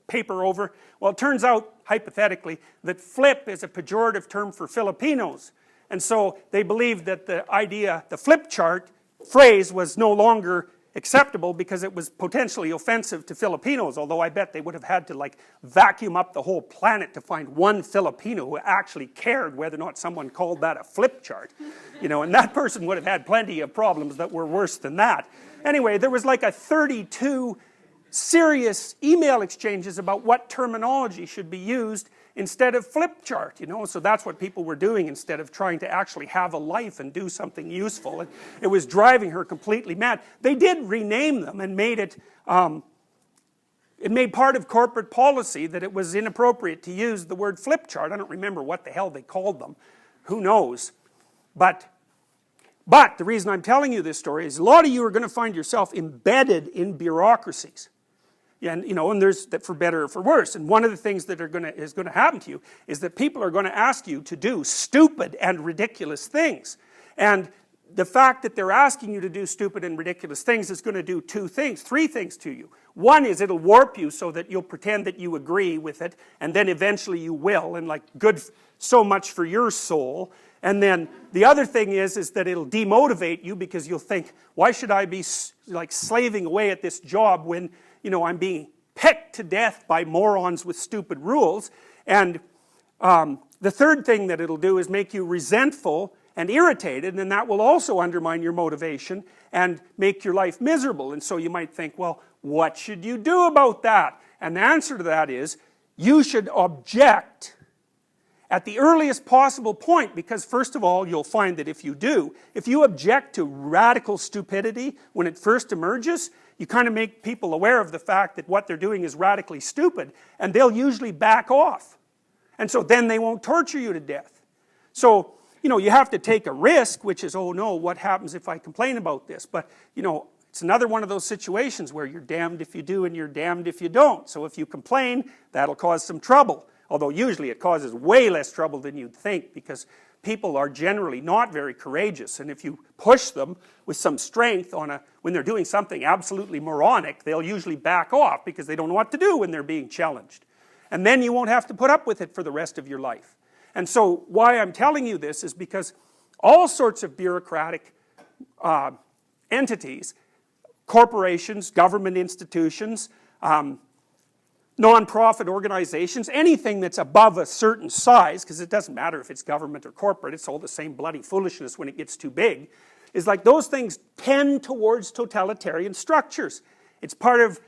paper over. Well, it turns out, hypothetically, that flip is a pejorative term for Filipinos. And so they believed that the idea, the flip chart phrase was no longer acceptable because it was potentially offensive to Filipinos, although I bet they would have had to like vacuum up the whole planet to find one Filipino who actually cared whether or not someone called that a flip chart. You know, and that person would have had plenty of problems that were worse than that. Anyway, there was like a 32 serious email exchanges about what terminology should be used instead of flip chart, you know, so that's what people were doing instead of trying to actually have a life and do something useful. And it was driving her completely mad. They did rename them and made it made part of corporate policy that it was inappropriate to use the word flip chart. I don't remember what the hell they called them. Who knows? But the reason I'm telling you this story is a lot of you are going to find yourself embedded in bureaucracies. And you know, and there's that for better or for worse. And one of the things that is going to happen to you is that people are going to ask you to do stupid and ridiculous things. And the fact that they're asking you to do stupid and ridiculous things is going to do three things to you. One is it'll warp you so that you'll pretend that you agree with it, and then eventually you will, and like good, so much for your soul. And then the other thing is that it'll demotivate you because you'll think, why should I be like slaving away at this job when, you know, I'm being pecked to death by morons with stupid rules. And the third thing that it'll do is make you resentful and irritated, and then that will also undermine your motivation and make your life miserable. And so you might think, well, what should you do about that? And the answer to that is, you should object at the earliest possible point, because first of all, you'll find that if you object to radical stupidity when it first emerges, you kind of make people aware of the fact that what they're doing is radically stupid, and they'll usually back off. And so then they won't torture you to death. So, you know, you have to take a risk, which is, oh no, what happens if I complain about this? But, you know, it's another one of those situations where you're damned if you do and you're damned if you don't. So if you complain, that'll cause some trouble. Although usually it causes way less trouble than you'd think, because people are generally not very courageous, and if you push them with some strength when they're doing something absolutely moronic, they'll usually back off because they don't know what to do when they're being challenged. And then you won't have to put up with it for the rest of your life. And so why I'm telling you this is because all sorts of bureaucratic entities, corporations, government institutions, non-profit organizations, anything that's above a certain size, because it doesn't matter if it's government or corporate, it's all the same bloody foolishness when it gets too big, is like those things tend towards totalitarian structures. It's part of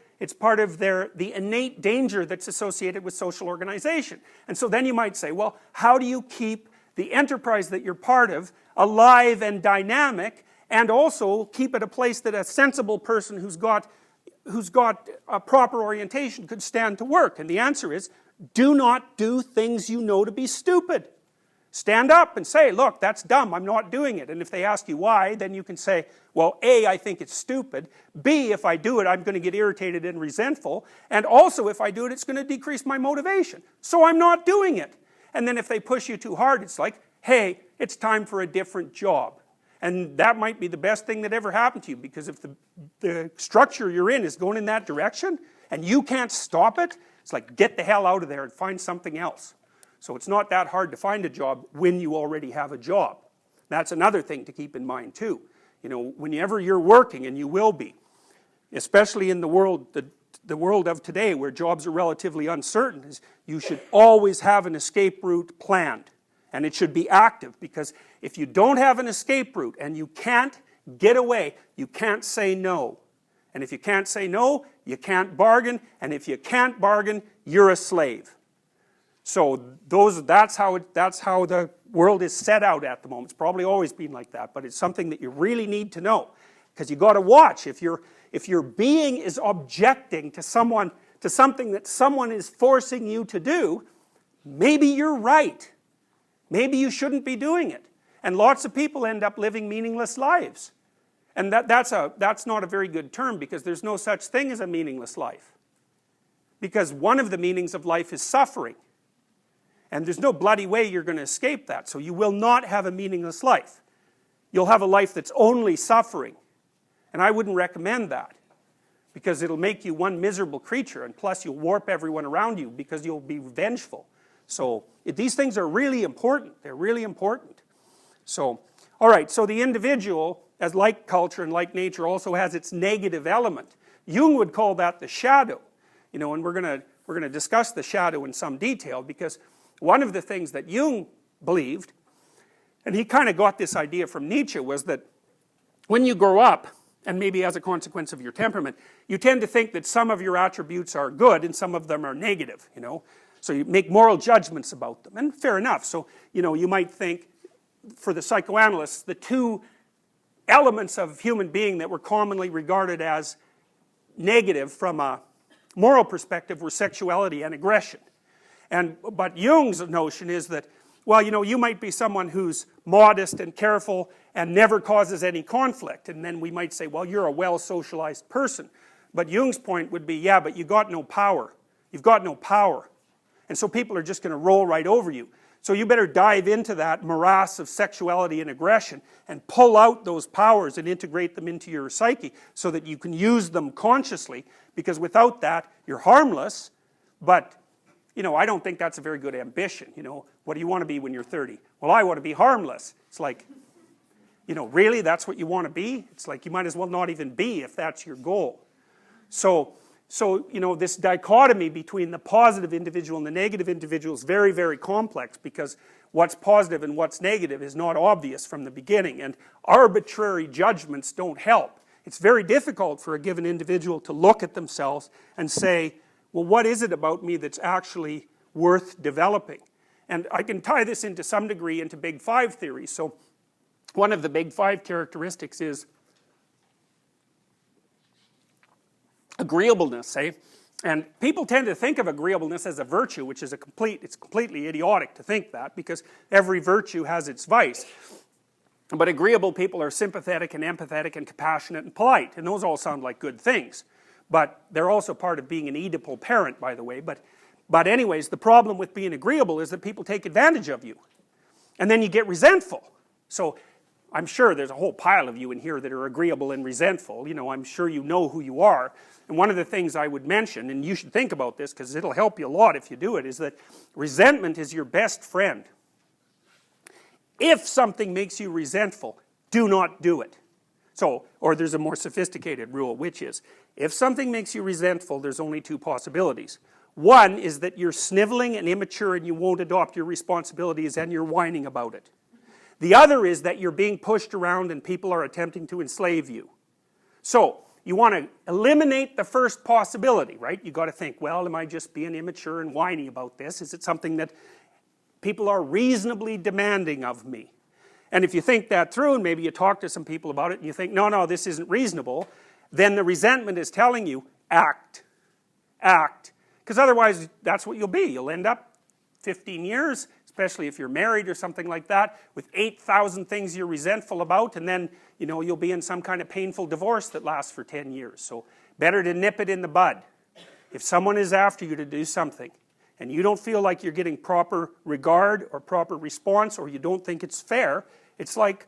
the innate danger that's associated with social organization. And so then you might say, well, how do you keep the enterprise that you're part of alive and dynamic, and also keep it a place that a sensible person who's got a proper orientation could stand to work? And the answer is, do not do things you know to be stupid. Stand up and say, look, that's dumb, I'm not doing it. And if they ask you why, then you can say, well, A, I think it's stupid. B, if I do it, I'm going to get irritated and resentful. And also, if I do it, it's going to decrease my motivation. So I'm not doing it. And then if they push you too hard, it's like, hey, it's time for a different job. And that might be the best thing that ever happened to you, because if the structure you're in is going in that direction, and you can't stop it, it's like, get the hell out of there and find something else. So it's not that hard to find a job when you already have a job. That's another thing to keep in mind too. You know, whenever you're working, and you will be, especially in the world of today where jobs are relatively uncertain, is you should always have an escape route planned. And it should be active, because if you don't have an escape route and you can't get away, you can't say no. And if you can't say no, you can't bargain, and if you can't bargain, you're a slave. So that's how the world is set out at the moment. It's probably always been like that, but it's something that you really need to know, because you got to watch. If your being is objecting to something that someone is forcing you to do, maybe you're right. Maybe you shouldn't be doing it. And lots of people end up living meaningless lives. And that's not a very good term, because there's no such thing as a meaningless life. Because one of the meanings of life is suffering. And there's no bloody way you're going to escape that. So you will not have a meaningless life. You'll have a life that's only suffering. And I wouldn't recommend that, because it'll make you one miserable creature, and plus you'll warp everyone around you because you'll be vengeful. So these things are really important. They're really important. So, all right, so the individual, as like culture and like nature, also has its negative element. Jung would call that the shadow. You know, and we're going to discuss the shadow in some detail, because one of the things that Jung believed, and he kind of got this idea from Nietzsche, was that when you grow up, and maybe as a consequence of your temperament, you tend to think that some of your attributes are good and some of them are negative, you know. So you make moral judgments about them, and fair enough. So, you know, you might think, for the psychoanalysts, the two elements of human being that were commonly regarded as negative from a moral perspective were sexuality and aggression. But Jung's notion is that, well, you know, you might be someone who's modest and careful and never causes any conflict, and then we might say, well, you're a well-socialized person. But Jung's point would be, yeah, but you got no power. You've got no power. And so people are just going to roll right over you. So you better dive into that morass of sexuality and aggression and pull out those powers and integrate them into your psyche so that you can use them consciously, because without that, you're harmless. But, you know, I don't think that's a very good ambition. You know, what do you want to be when you're 30? Well, I want to be harmless. It's like, you know, really, that's what you want to be? It's like you might as well not even be if that's your goal. So, you know, this dichotomy between the positive individual and the negative individual is very, very complex, because what's positive and what's negative is not obvious from the beginning, and arbitrary judgments don't help. It's very difficult for a given individual to look at themselves and say, well, what is it about me that's actually worth developing? And I can tie this into some degree into Big Five theory. So one of the Big Five characteristics is agreeableness, eh? And people tend to think of agreeableness as a virtue, which is it's completely idiotic to think that, because every virtue has its vice. But agreeable people are sympathetic and empathetic and compassionate and polite, and those all sound like good things. But they're also part of being an Oedipal parent, by the way. But anyways, the problem with being agreeable is that people take advantage of you. And then you get resentful. So I'm sure there's a whole pile of you in here that are agreeable and resentful. You know, I'm sure you know who you are. And one of the things I would mention, and you should think about this because it'll help you a lot if you do it, is that resentment is your best friend. If something makes you resentful, do not do it. So, or there's a more sophisticated rule, which is, if something makes you resentful, there's only two possibilities. One is that you're sniveling and immature and you won't adopt your responsibilities and you're whining about it. The other is that you're being pushed around and people are attempting to enslave you. So, you want to eliminate the first possibility, right? You got to think, well, am I just being immature and whiny about this? Is it something that people are reasonably demanding of me? And if you think that through, and maybe you talk to some people about it, and you think, no, this isn't reasonable, then the resentment is telling you, act. Act. Because otherwise, that's what you'll be. You'll end up 15 years, especially if you're married or something like that, with 8,000 things you're resentful about, and then, you know, you'll be in some kind of painful divorce that lasts for 10 years. So, better to nip it in the bud. If someone is after you to do something, and you don't feel like you're getting proper regard or proper response, or you don't think it's fair, it's like,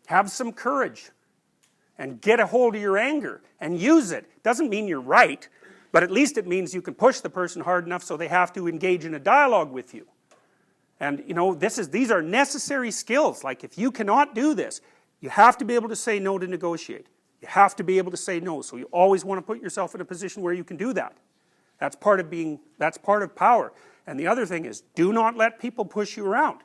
have some courage and get a hold of your anger and use it. Doesn't mean you're right, but at least it means you can push the person hard enough so they have to engage in a dialogue with you. And you know, these are necessary skills. Like, if you cannot do this, you have to be able to say no to negotiate. You have to be able to say no. So you always want to put yourself in a position where you can do that. That's part of power. And the other thing is, do not let people push you around,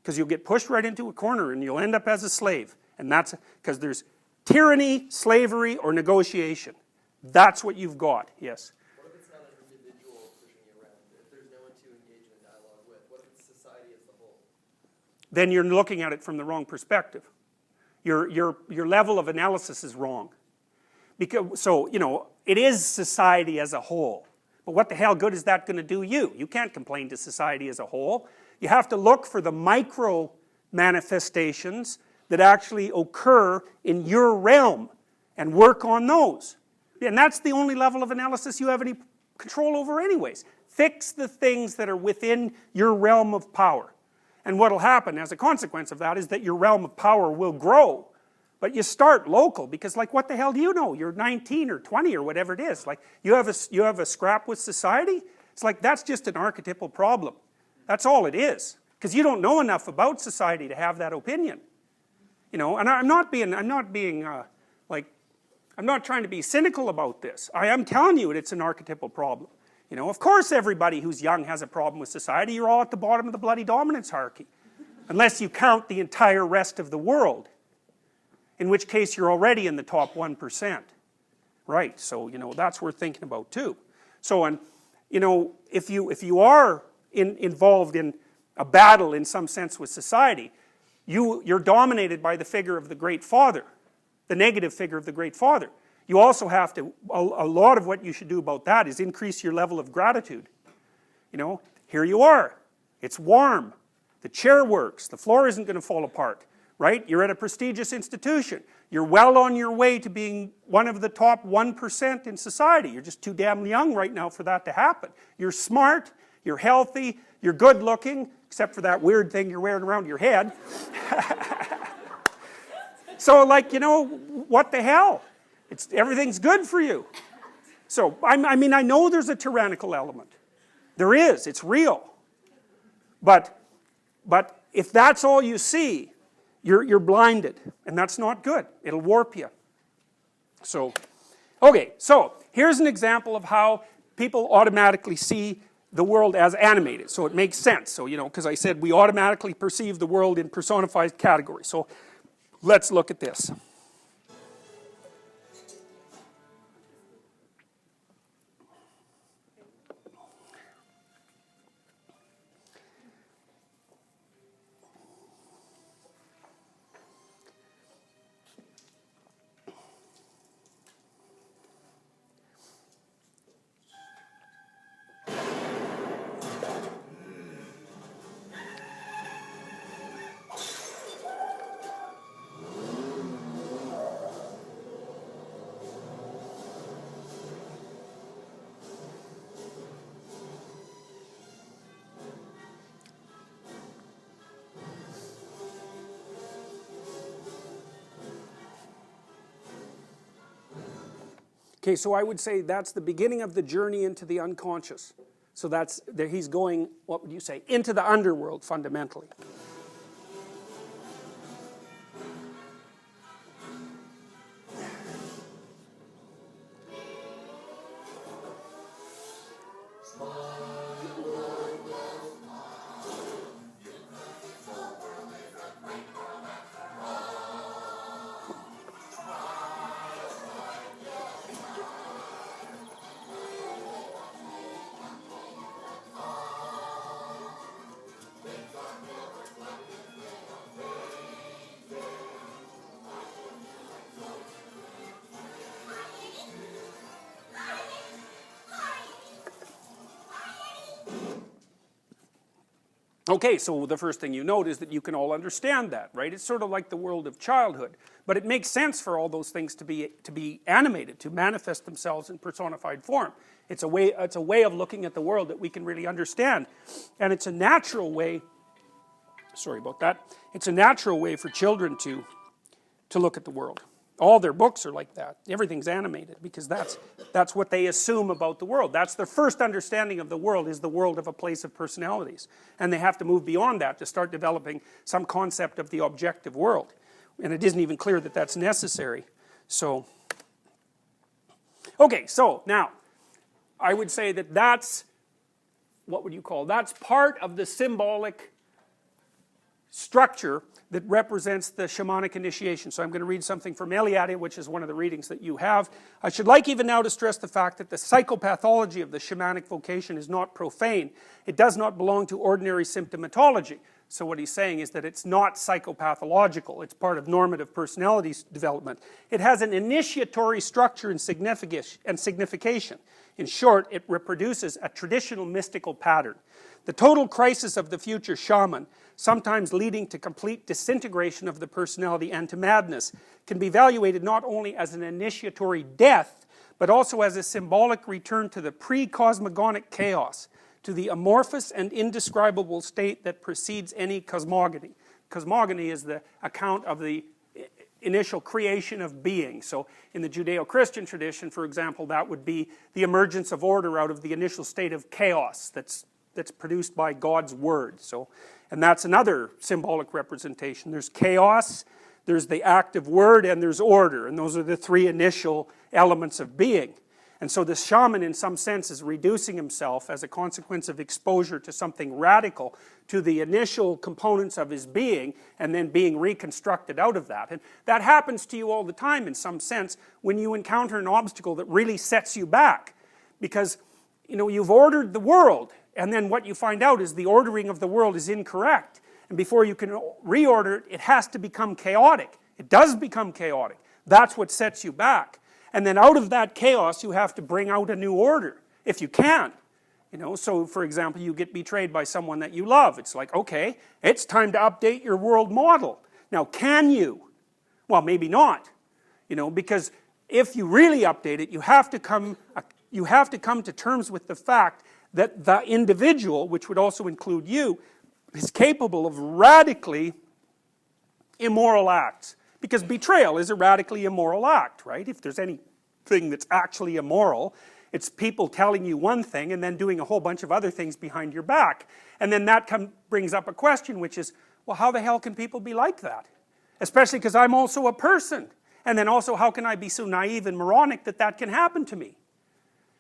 because you'll get pushed right into a corner and you'll end up as a slave. And that's because there's tyranny, slavery, or negotiation. That's what you've got. Yes? What if it's not an individual pushing you around? If there's no one to engage in then you're looking at it from the wrong perspective. Your level of analysis is wrong. Because, so, you know, it is society as a whole. But what the hell good is that going to do you? You can't complain to society as a whole. You have to look for the micro manifestations that actually occur in your realm and work on those. And that's the only level of analysis you have any control over anyways. Fix the things that are within your realm of power. And what will happen as a consequence of that is that your realm of power will grow. But you start local, because like what the hell do you know? You're 19 or 20 or whatever it is. Like you have a scrap with society? It's like that's just an archetypal problem. That's all it is. Because you don't know enough about society to have that opinion. You know, and I'm not trying to be cynical about this. I am telling you it's an archetypal problem. You know, of course everybody who's young has a problem with society. You're all at the bottom of the bloody dominance hierarchy. Unless you count the entire rest of the world. In which case you're already in the top 1%. Right, so, you know, that's worth thinking about too. So, and, you know, if you are involved in a battle in some sense with society, you're dominated by the figure of the Great Father. The negative figure of the Great Father. You also have to, a lot of what you should do about that is increase your level of gratitude. You know, here you are. It's warm. The chair works. The floor isn't going to fall apart. Right? You're at a prestigious institution. You're well on your way to being one of the top 1% in society. You're just too damn young right now for that to happen. You're smart. You're healthy. You're good looking, except for that weird thing you're wearing around your head. So, like, you know, what the hell? Everything's good for you. So, I mean, I know there's a tyrannical element. There is. It's real. But if that's all you see, you're blinded. And that's not good. It'll warp you. So, okay. So, here's an example of how people automatically see the world as animated. So, it makes sense. So, you know, because I said we automatically perceive the world in personified categories. So, let's look at this. Okay, so I would say that's the beginning of the journey into the unconscious. So he's going, what would you say, into the underworld fundamentally. Okay, so the first thing you note is that you can all understand that, right? It's sort of like the world of childhood. But it makes sense for all those things to be animated, to manifest themselves in personified form. It's a way of looking at the world that we can really understand. And it's a natural way, sorry about that, it's a natural way for children to look at the world. All their books are like that. Everything's animated because that's what they assume about the world. That's their first understanding of the world, is the world of a place of personalities. And they have to move beyond that to start developing some concept of the objective world. And it isn't even clear that that's necessary. So, okay, so now, I would say that that's, what would you call, that's part of the symbolic structure that represents the shamanic initiation. So I'm going to read something from Eliade, which is one of the readings that you have. I should like even now to stress the fact that the psychopathology of the shamanic vocation is not profane. It does not belong to ordinary symptomatology. So what he's saying is that it's not psychopathological, it's part of normative personality development. It has an initiatory structure and signification. In short, it reproduces a traditional mystical pattern. The total crisis of the future shaman, sometimes leading to complete disintegration of the personality and to madness, can be evaluated not only as an initiatory death, but also as a symbolic return to the pre-cosmogonic chaos, to the amorphous and indescribable state that precedes any cosmogony. Cosmogony is the account of the initial creation of being. So in the Judeo-Christian tradition, for example, that would be the emergence of order out of the initial state of chaos that's produced by God's word. So, and that's another symbolic representation. There's chaos, there's the active word, and there's order. And those are the three initial elements of being. And so the shaman, in some sense, is reducing himself as a consequence of exposure to something radical, to the initial components of his being, and then being reconstructed out of that. And that happens to you all the time, in some sense, when you encounter an obstacle that really sets you back. Because, you know, you've ordered the world, and then what you find out is the ordering of the world is incorrect. And before you can reorder it, it has to become chaotic. It does become chaotic. That's what sets you back. And then out of that chaos, you have to bring out a new order, if you can. You know, so for example, you get betrayed by someone that you love. It's like, okay, it's time to update your world model. Now, can you? Well, maybe not. You know, because if you really update it, you have to come to terms with the fact that the individual, which would also include you, is capable of radically immoral acts. Because betrayal is a radically immoral act, right? If there's anything that's actually immoral, it's people telling you one thing and then doing a whole bunch of other things behind your back. And then that brings up a question, which is, well, how the hell can people be like that? Especially because I'm also a person. And then also, how can I be so naive and moronic that that can happen to me?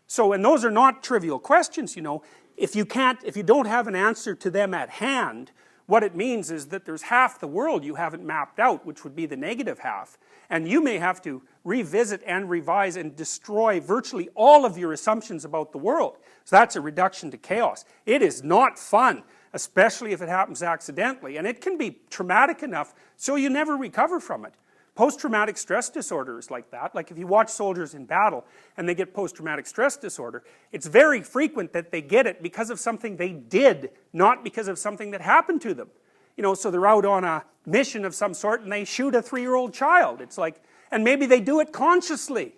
So, and those are not trivial questions, you know. If you don't have an answer to them at hand, what it means is that there's half the world you haven't mapped out, which would be the negative half. And you may have to revisit and revise and destroy virtually all of your assumptions about the world. So that's a reduction to chaos. It is not fun, especially if it happens accidentally. And it can be traumatic enough so you never recover from it. Post-traumatic stress disorder is like that. Like if you watch soldiers in battle and they get post-traumatic stress disorder, it's very frequent that they get it because of something they did, not because of something that happened to them. You know, so they're out on a mission of some sort and they shoot a 3-year-old child. It's like, and maybe they do it consciously.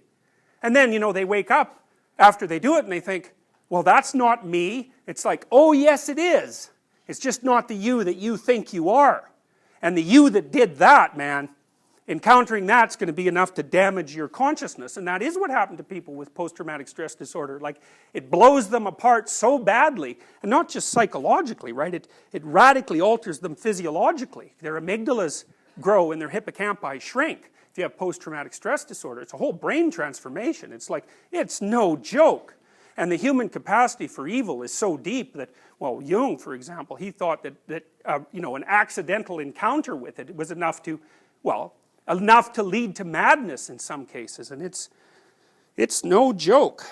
And then, you know, they wake up after they do it and they think, well, that's not me. It's like, oh yes it is. It's just not the you that you think you are. And the you that did that, man, encountering that's going to be enough to damage your consciousness. And that is what happened to people with post-traumatic stress disorder. Like, it blows them apart so badly, and not just psychologically, right? It radically alters them physiologically. Their amygdalas grow and their hippocampi shrink if you have post-traumatic stress disorder. It's a whole brain transformation. It's like, it's no joke. And the human capacity for evil is so deep that, well, Jung, for example, he thought that you know, an accidental encounter with it was enough to, well, enough to lead to madness in some cases, and it's no joke.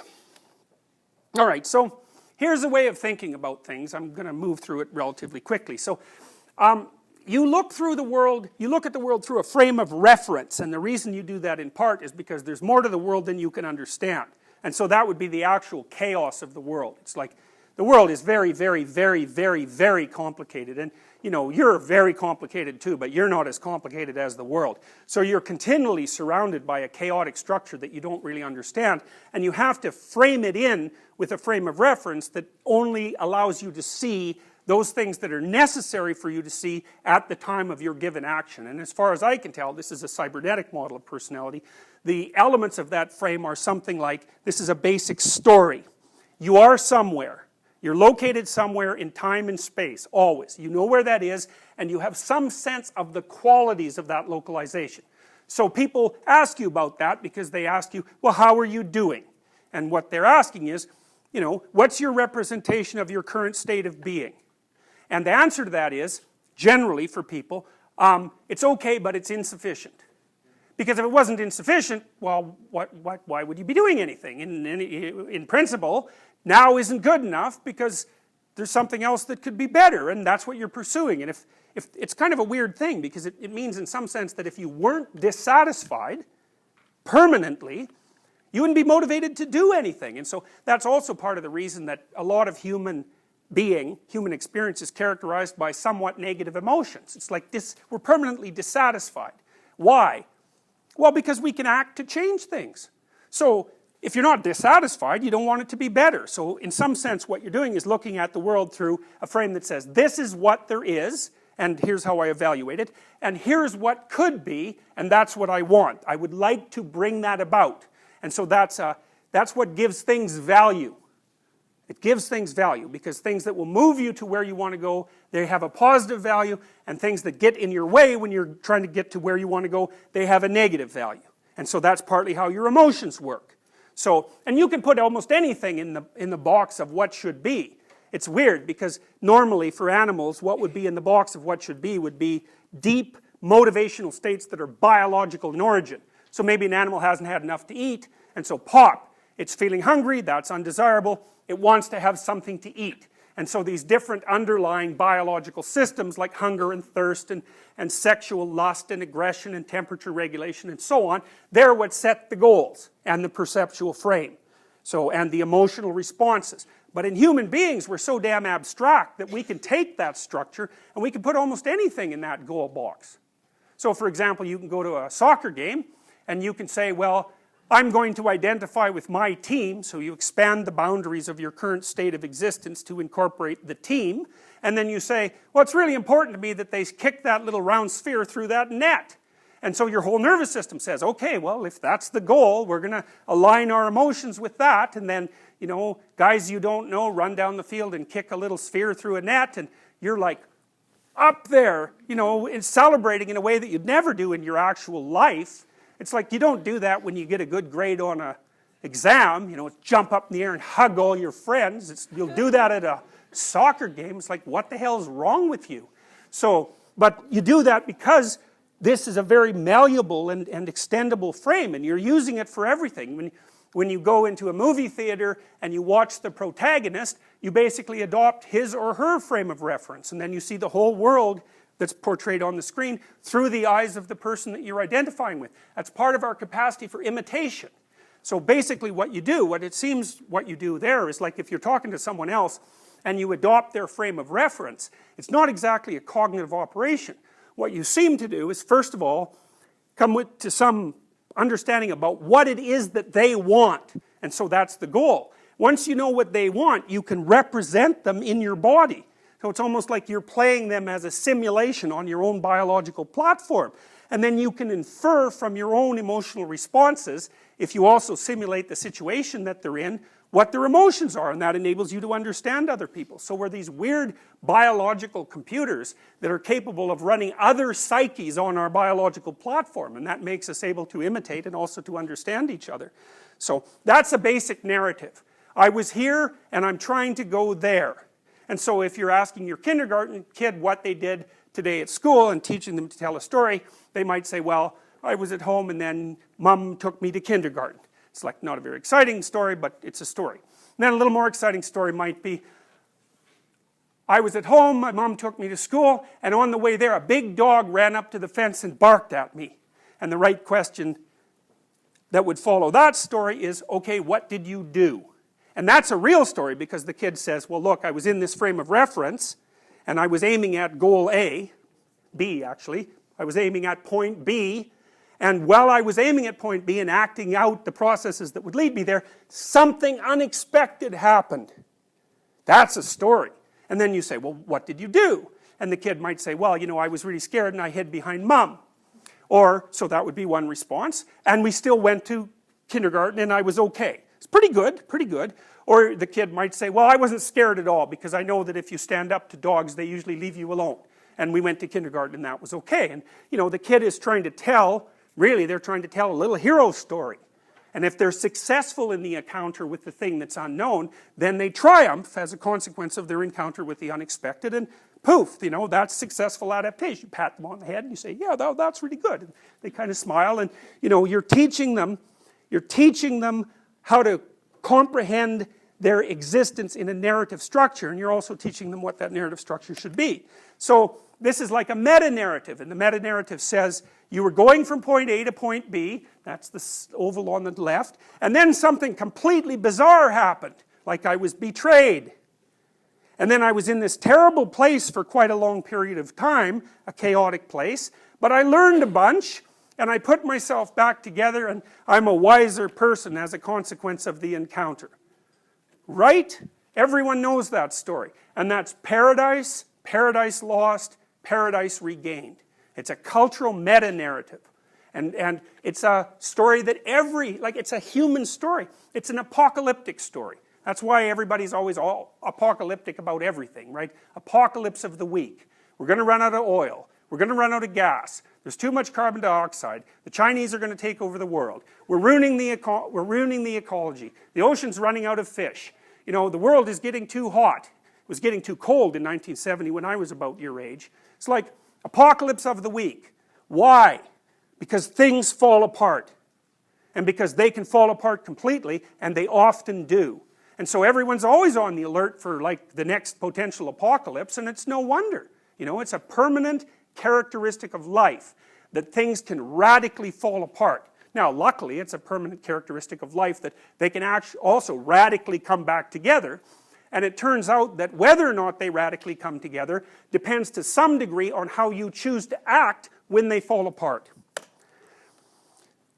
All right, so here's a way of thinking about things. I'm going to move through it relatively quickly. So you look at the world through a frame of reference, and the reason you do that in part is because there's more to the world than you can understand. And so that would be the actual chaos of the world. It's like, the world is very, very, very, very, very complicated. And, you know, you're very complicated too, but you're not as complicated as the world. So you're continually surrounded by a chaotic structure that you don't really understand. And you have to frame it in with a frame of reference that only allows you to see those things that are necessary for you to see at the time of your given action. And as far as I can tell, this is a cybernetic model of personality. The elements of that frame are something like, this is a basic story. You are somewhere. You're located somewhere in time and space, always. You know where that is, and you have some sense of the qualities of that localization. So people ask you about that because they ask you, well, how are you doing? And what they're asking is, you know, what's your representation of your current state of being? And the answer to that is, generally for people, it's okay, but it's insufficient. Because if it wasn't insufficient, well, why would you be doing anything? In principle, now isn't good enough because there's something else that could be better, and that's what you're pursuing. And if it's kind of a weird thing, because it means in some sense that if you weren't dissatisfied permanently, you wouldn't be motivated to do anything. And so that's also part of the reason that a lot of human experience is characterized by somewhat negative emotions. It's like this, we're permanently dissatisfied. Why? Well, because we can act to change things. So if you're not dissatisfied, you don't want it to be better. So in some sense, what you're doing is looking at the world through a frame that says, this is what there is, and here's how I evaluate it, and here's what could be, and that's what I want. I would like to bring that about. And so that's what gives things value. It gives things value, because things that will move you to where you want to go, they have a positive value, and things that get in your way when you're trying to get to where you want to go, they have a negative value. And so that's partly how your emotions work. So, and you can put almost anything in the box of what should be. It's weird, because normally for animals, what would be in the box of what should be would be deep motivational states that are biological in origin. So maybe an animal hasn't had enough to eat, and so pop, it's feeling hungry, that's undesirable, it wants to have something to eat. And so these different underlying biological systems like hunger and thirst and sexual lust and aggression and temperature regulation and so on, they're what set the goals and the perceptual frame. So, and the emotional responses. But in human beings, we're so damn abstract that we can take that structure and we can put almost anything in that goal box. So for example, you can go to a soccer game and you can say, well, I'm going to identify with my team, so you expand the boundaries of your current state of existence to incorporate the team, and then you say, well, it's really important to me that they kick that little round sphere through that net. And so your whole nervous system says, okay, well, if that's the goal, we're going to align our emotions with that, and then, you know, guys you don't know run down the field and kick a little sphere through a net, and you're like up there, you know, celebrating in a way that you'd never do in your actual life. It's like you don't do that when you get a good grade on an exam, you know, jump up in the air and hug all your friends. You'll do that at a soccer game. It's like, what the hell is wrong with you? So, but you do that because this is a very malleable and extendable frame, and you're using it for everything. When you go into a movie theater and you watch the protagonist, you basically adopt his or her frame of reference, and then you see the whole world that's portrayed on the screen through the eyes of the person that you're identifying with. That's part of our capacity for imitation. So basically what you do, what you do there is like if you're talking to someone else and you adopt their frame of reference, it's not exactly a cognitive operation. What you seem to do is, first of all, come to some understanding about what it is that they want. And so that's the goal. Once you know what they want, you can represent them in your body. So it's almost like you're playing them as a simulation on your own biological platform. And then you can infer from your own emotional responses, if you also simulate the situation that they're in, what their emotions are, and that enables you to understand other people. So we're these weird biological computers that are capable of running other psyches on our biological platform, and that makes us able to imitate and also to understand each other. So that's a basic narrative. I was here and I'm trying to go there. And so if you're asking your kindergarten kid what they did today at school and teaching them to tell a story, they might say, well, I was at home and then Mom took me to kindergarten. It's like not a very exciting story, but it's a story. And then a little more exciting story might be, I was at home, my mom took me to school, and on the way there a big dog ran up to the fence and barked at me. And the right question that would follow that story is, okay, what did you do? And that's a real story, because the kid says, well, look, I was in this frame of reference, and I was aiming at goal A, B actually, I was aiming at point B, and while I was aiming at point B and acting out the processes that would lead me there, something unexpected happened. That's a story. And then you say, well, what did you do? And the kid might say, well, you know, I was really scared and I hid behind Mom. Or, so that would be one response, and we still went to kindergarten and I was okay. It's pretty good, pretty good. Or the kid might say, well, I wasn't scared at all because I know that if you stand up to dogs, they usually leave you alone. And we went to kindergarten and that was okay. And, you know, the kid is trying to tell, really, they're trying to tell a little hero story. And if they're successful in the encounter with the thing that's unknown, then they triumph as a consequence of their encounter with the unexpected, and poof, you know, that's successful adaptation. You pat them on the head and you say, yeah, that's really good. And they kind of smile, and, you know, you're teaching them how to comprehend their existence in a narrative structure, and you're also teaching them what that narrative structure should be. So this is like a meta-narrative, and the meta-narrative says you were going from point A to point B, that's the oval on the left, and then something completely bizarre happened, like I was betrayed. And then I was in this terrible place for quite a long period of time, a chaotic place, but I learned a bunch, and I put myself back together, and I'm a wiser person as a consequence of the encounter. Right? Everyone knows that story. And that's paradise, paradise lost, paradise regained. It's a cultural meta-narrative. And it's a story that it's a human story. It's an apocalyptic story. That's why everybody's always all apocalyptic about everything, right? Apocalypse of the week. We're going to run out of oil. We're going to run out of gas. There's too much carbon dioxide. The Chinese are going to take over the world. We're ruining the ecology. The ocean's running out of fish. You know, the world is getting too hot. It was getting too cold in 1970 when I was about your age. It's like apocalypse of the week. Why? Because things fall apart. And because they can fall apart completely, and they often do. And so everyone's always on the alert for like the next potential apocalypse, and it's no wonder. You know, it's a permanent characteristic of life that things can radically fall apart. Now, luckily, it's a permanent characteristic of life that they can actually also radically come back together. And it turns out that whether or not they radically come together depends to some degree on how you choose to act when they fall apart.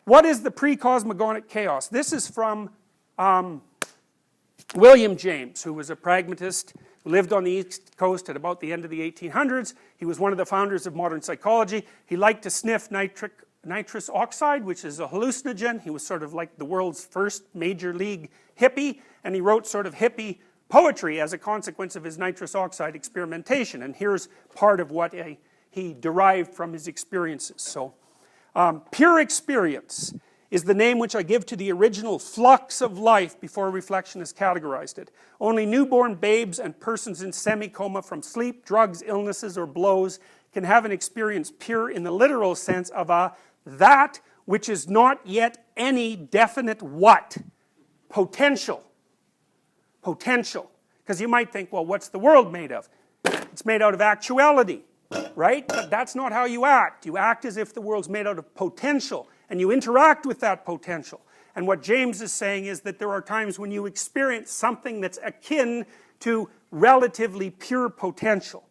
What is the pre-cosmogonic chaos? This is from William James, who was a pragmatist, who lived on the East Coast at about the end of the 1800s. He was one of the founders of modern psychology. He liked to sniff nitrous oxide, which is a hallucinogen. He was sort of like the world's first major league hippie, and he wrote sort of hippie poetry as a consequence of his nitrous oxide experimentation. And here's part of what he derived from his experiences. So, pure experience is the name which I give to the original flux of life before reflection has categorized it. Only newborn babes and persons in semi-coma from sleep, drugs, illnesses, or blows can have an experience pure in the literal sense of that which is not yet any definite what? Potential. Potential. Because you might think, well, what's the world made of? It's made out of actuality, right? But that's not how you act. You act as if the world's made out of potential, and you interact with that potential. And what James is saying is that there are times when you experience something that's akin to relatively pure potential.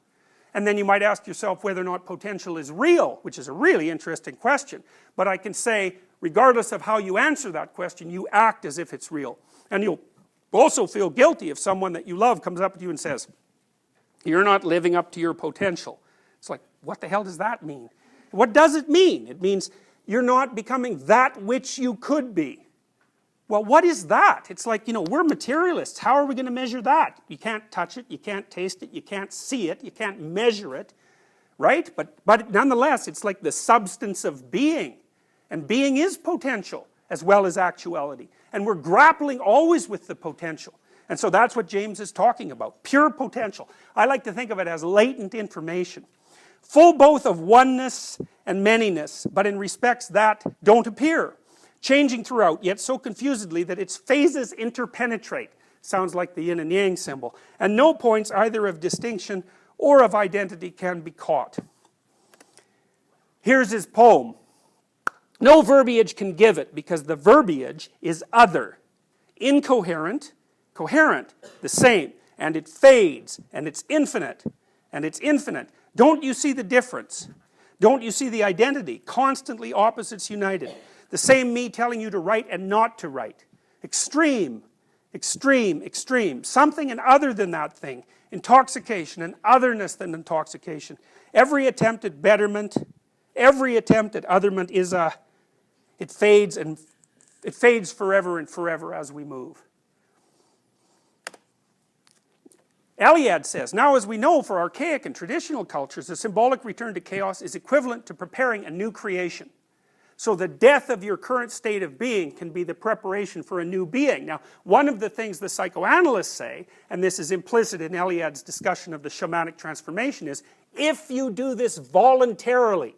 And then you might ask yourself whether or not potential is real, which is a really interesting question. But I can say, regardless of how you answer that question, you act as if it's real. And you'll also feel guilty if someone that you love comes up to you and says, you're not living up to your potential. It's like, what the hell does that mean? What does it mean? It means you're not becoming that which you could be. Well, what is that? It's like, you know, we're materialists. How are we going to measure that? You can't touch it, you can't taste it, you can't see it, you can't measure it, right? But nonetheless, it's like the substance of being. And being is potential as well as actuality. And we're grappling always with the potential. And so that's what James is talking about, pure potential. I like to think of it as latent information. Full both of oneness and manyness, but in respects that don't appear. Changing throughout, yet so confusedly that its phases interpenetrate. Sounds like the Yin and Yang symbol. And no points either of distinction or of identity can be caught. Here's his poem. No verbiage can give it, because the verbiage is other. Incoherent, coherent, the same. And it fades, and it's infinite, and it's infinite. Don't you see the difference? Don't you see the identity? Constantly opposites united. The same me telling you to write and not to write. Extreme, extreme, extreme. Something and other than that thing. Intoxication and otherness than intoxication. Every attempt at betterment, every attempt at otherment is it fades forever and forever as we move. Eliade says, now as we know for archaic and traditional cultures, the symbolic return to chaos is equivalent to preparing a new creation. So the death of your current state of being can be the preparation for a new being. Now, one of the things the psychoanalysts say, and this is implicit in Eliade's discussion of the shamanic transformation, is if you do this voluntarily,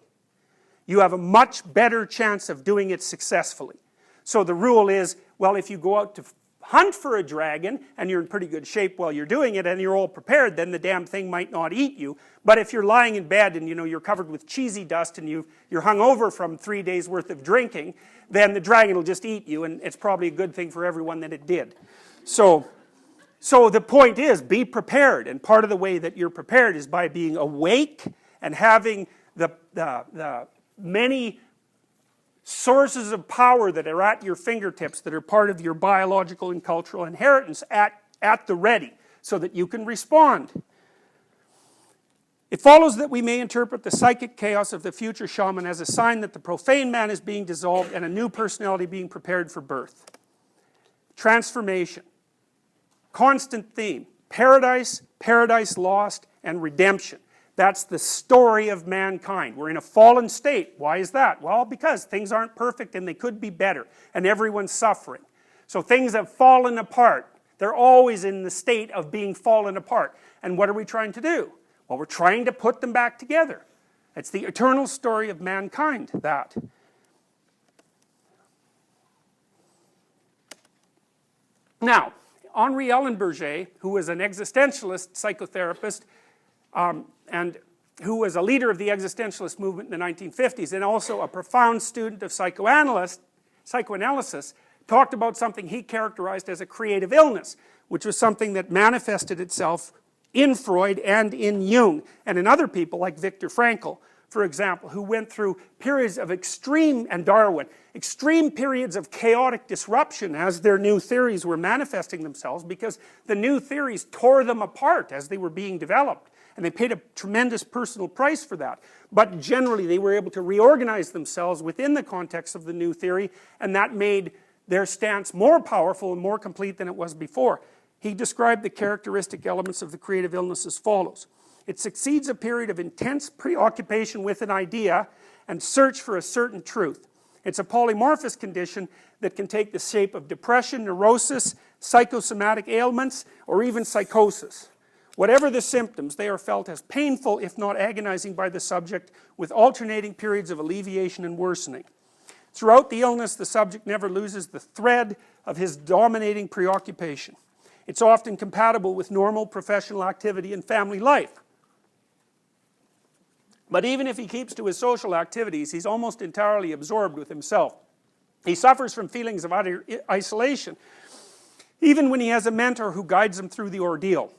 you have a much better chance of doing it successfully. So the rule is, well, if you go out to hunt for a dragon and you're in pretty good shape while you're doing it and you're all prepared, then the damn thing might not eat you. But if you're lying in bed and you're covered with cheesy dust and you're hungover from 3 days worth of drinking, then the dragon will just eat you, and it's probably a good thing for everyone that it did. So the point is, be prepared, and part of the way that you're prepared is by being awake and having the many sources of power that are at your fingertips, that are part of your biological and cultural inheritance at the ready, so that you can respond. It follows that we may interpret the psychic chaos of the future shaman as a sign that the profane man is being dissolved and a new personality being prepared for birth. Transformation. Constant theme. Paradise, paradise lost, and redemption. That's the story of mankind. We're in a fallen state. Why is that? Well, because things aren't perfect and they could be better, and everyone's suffering. So things have fallen apart. They're always in the state of being fallen apart. And what are we trying to do? Well, we're trying to put them back together. It's the eternal story of mankind, that. Now, Henri Ellenberger, who was an existentialist psychotherapist, and who was a leader of the existentialist movement in the 1950s, and also a profound student of psychoanalysis, talked about something he characterized as a creative illness, which was something that manifested itself in Freud and in Jung, and in other people like Viktor Frankl, for example, who went through periods of extreme, and Darwin, extreme periods of chaotic disruption as their new theories were manifesting themselves, because the new theories tore them apart as they were being developed. And they paid a tremendous personal price for that. But generally they were able to reorganize themselves within the context of the new theory, and that made their stance more powerful and more complete than it was before. He described the characteristic elements of the creative illness as follows. It succeeds a period of intense preoccupation with an idea and search for a certain truth. It's a polymorphous condition that can take the shape of depression, neurosis, psychosomatic ailments, or even psychosis. Whatever the symptoms, they are felt as painful, if not agonizing, by the subject, with alternating periods of alleviation and worsening. Throughout the illness, the subject never loses the thread of his dominating preoccupation. It's often compatible with normal professional activity and family life. But even if he keeps to his social activities, he's almost entirely absorbed with himself. He suffers from feelings of utter isolation, even when he has a mentor who guides him through the ordeal,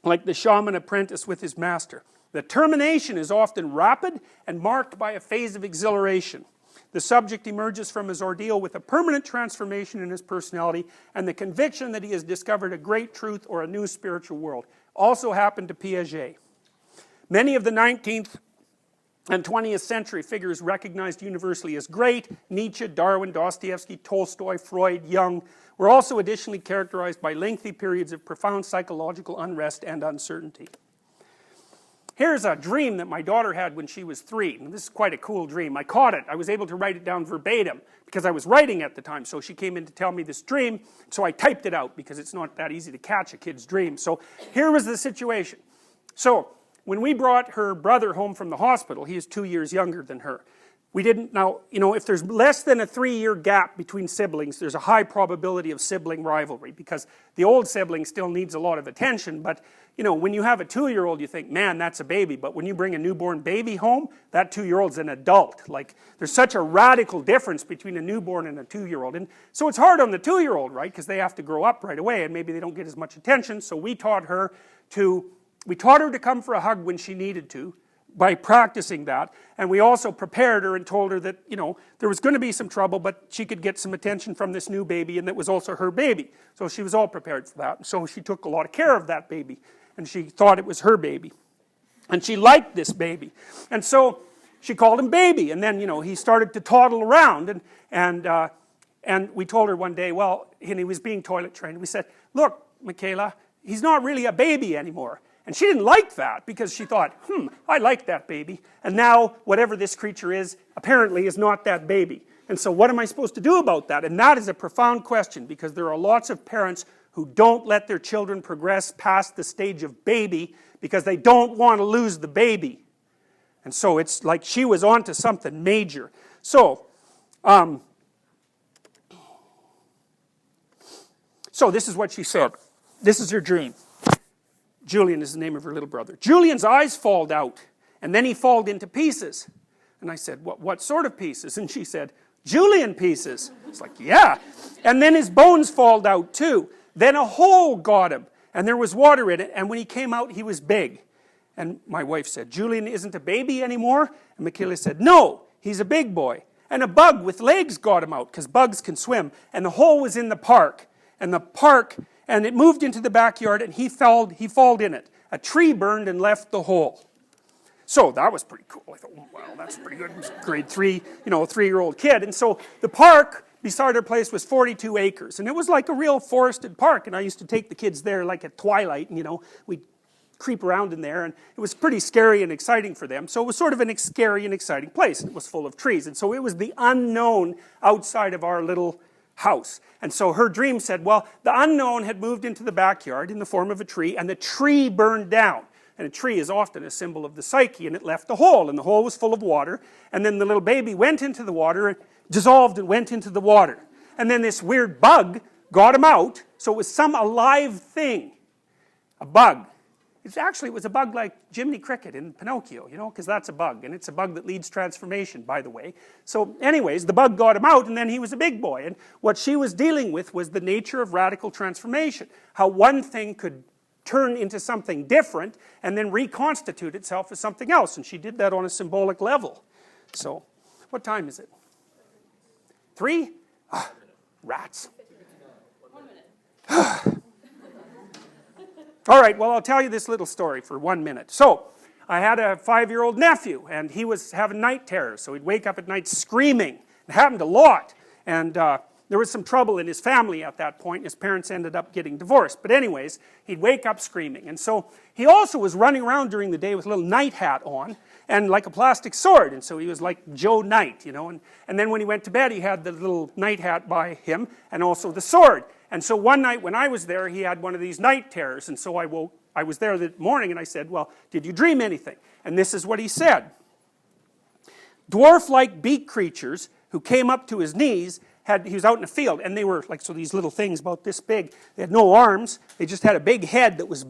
like the shaman apprentice with his master. The termination is often rapid and marked by a phase of exhilaration. The subject emerges from his ordeal with a permanent transformation in his personality and the conviction that he has discovered a great truth or a new spiritual world. Also happened to Piaget. Many of the 19th and 20th century figures recognized universally as great, Nietzsche, Darwin, Dostoevsky, Tolstoy, Freud, Jung, were also additionally characterized by lengthy periods of profound psychological unrest and uncertainty. Here's a dream that my daughter had when she was 3. And this is quite a cool dream. I caught it. I was able to write it down verbatim because I was writing at the time. So she came in to tell me this dream, so I typed it out because it's not that easy to catch a kid's dream. So here was the situation. So when we brought her brother home from the hospital, he is 2 years younger than her. We didn't, now, if there's less than a 3-year gap between siblings, there's a high probability of sibling rivalry because the old sibling still needs a lot of attention, but, when you have a 2-year-old, you think, man, that's a baby, but when you bring a newborn baby home, that 2-year-old's an adult. Like, there's such a radical difference between a newborn and a 2-year-old, and so it's hard on the 2-year-old, right, because they have to grow up right away, and maybe they don't get as much attention, so we taught her to come for a hug when she needed to, by practicing that, and we also prepared her and told her that, there was going to be some trouble, but she could get some attention from this new baby, and that was also her baby. So she was all prepared for that. So she took a lot of care of that baby, and she thought it was her baby. And she liked this baby. And so she called him baby, and then, he started to toddle around, and we told her one day, well, and he was being toilet trained, we said, look, Michaela, he's not really a baby anymore. And she didn't like that because she thought, I like that baby. And now, whatever this creature is, apparently is not that baby. And so what am I supposed to do about that? And that is a profound question because there are lots of parents who don't let their children progress past the stage of baby because they don't want to lose the baby. And so it's like she was onto something major. So, So this is what she said. This is her dream. Julian is the name of her little brother. Julian's eyes falled out, and then he falled into pieces. And I said, what sort of pieces? And she said, Julian pieces. It's like, yeah. And then his bones falled out too. Then a hole got him, and there was water in it, and when he came out, he was big. And my wife said, Julian isn't a baby anymore? And Michaela said, no, he's a big boy. And a bug with legs got him out, because bugs can swim. And the hole was in the park. And it moved into the backyard, and he falled in it. A tree burned and left the hole. So that was pretty cool. I thought, well, that's pretty good. Grade 3, a 3-year-old kid. And so the park beside our place was 42 acres. And it was like a real forested park. And I used to take the kids there like at twilight. And, we'd creep around in there. And it was pretty scary and exciting for them. So it was sort of a scary and exciting place. And it was full of trees. And so it was the unknown outside of our little house. And so her dream said, well, the unknown had moved into the backyard in the form of a tree. And the tree burned down. And a tree is often a symbol of the psyche, and it left a hole, and the hole was full of water, and then the little baby went into the water, and dissolved and went into the water. And then this weird bug got him out, so it was some alive thing. A bug. It was a bug like Jiminy Cricket in Pinocchio, because that's a bug, and it's a bug that leads transformation, by the way. So anyways, the bug got him out, and then he was a big boy, and what she was dealing with was the nature of radical transformation. How one thing could turn into something different and then reconstitute itself as something else, and she did that on a symbolic level. So, what time is it? 3? Rats. 1 minute. All right, well, I'll tell you this little story for 1 minute. So, I had a 5-year-old nephew, and he was having night terrors, so he'd wake up at night screaming. It happened a lot, and there was some trouble in his family at that point. His parents ended up getting divorced. But anyways, he'd wake up screaming. And so he also was running around during the day with a little night hat on and like a plastic sword. And so he was like Joe Knight, And then when he went to bed, he had the little night hat by him and also the sword. And so one night when I was there, he had one of these night terrors. And so I was there that morning and I said, well, did you dream anything? And this is what he said. Dwarf-like beak creatures who came up to his knees he was out in a field, and they were like, so these little things about this big. They had no arms. They just had a big head that was a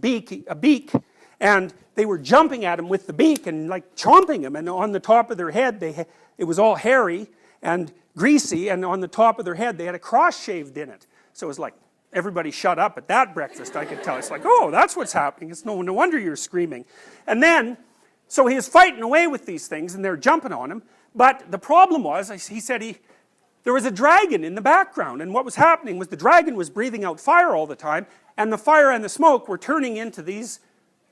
beak, and they were jumping at him with the beak and like chomping him. And on the top of their head, it was all hairy and greasy, and on the top of their head, they had a cross shaved in it. So it was like, everybody shut up at that breakfast, I could tell. It's like, oh, that's what's happening. It's no wonder you're screaming. And then, so he was fighting away with these things, and they're jumping on him. But the problem was, he said there was a dragon in the background, and what was happening was the dragon was breathing out fire all the time, and the fire and the smoke were turning into these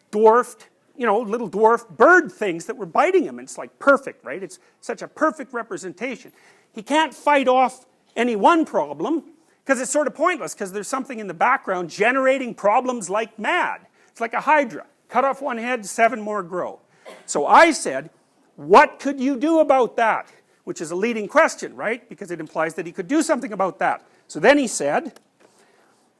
dwarfed, little dwarf bird things that were biting him, and it's like perfect, right? It's such a perfect representation. He can't fight off any one problem, because it's sort of pointless, because there's something in the background generating problems like mad. It's like a hydra. Cut off one head, 7 more grow. So I said, what could you do about that? Which is a leading question, right? Because it implies that he could do something about that. So then he said,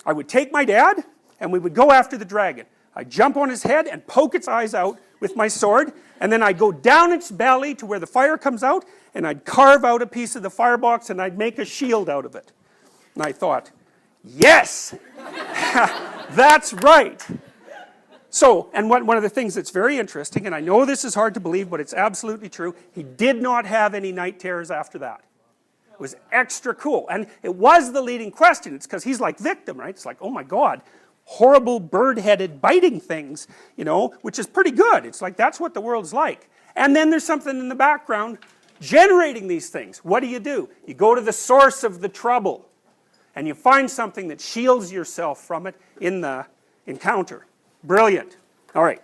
I would take my dad, and we would go after the dragon. I'd jump on his head and poke its eyes out with my sword, and then I'd go down its belly to where the fire comes out, and I'd carve out a piece of the firebox, and I'd make a shield out of it. And I thought, yes! That's right! So, and one of the things that's very interesting, and I know this is hard to believe, but it's absolutely true, he did not have any night terrors after that. It was extra cool. And it was the leading question. It's because he's like victim, right? It's like, oh my God, horrible bird-headed biting things, which is pretty good. It's like, that's what the world's like. And then there's something in the background generating these things. What do? You go to the source of the trouble, and you find something that shields yourself from it in the encounter. Brilliant. All right.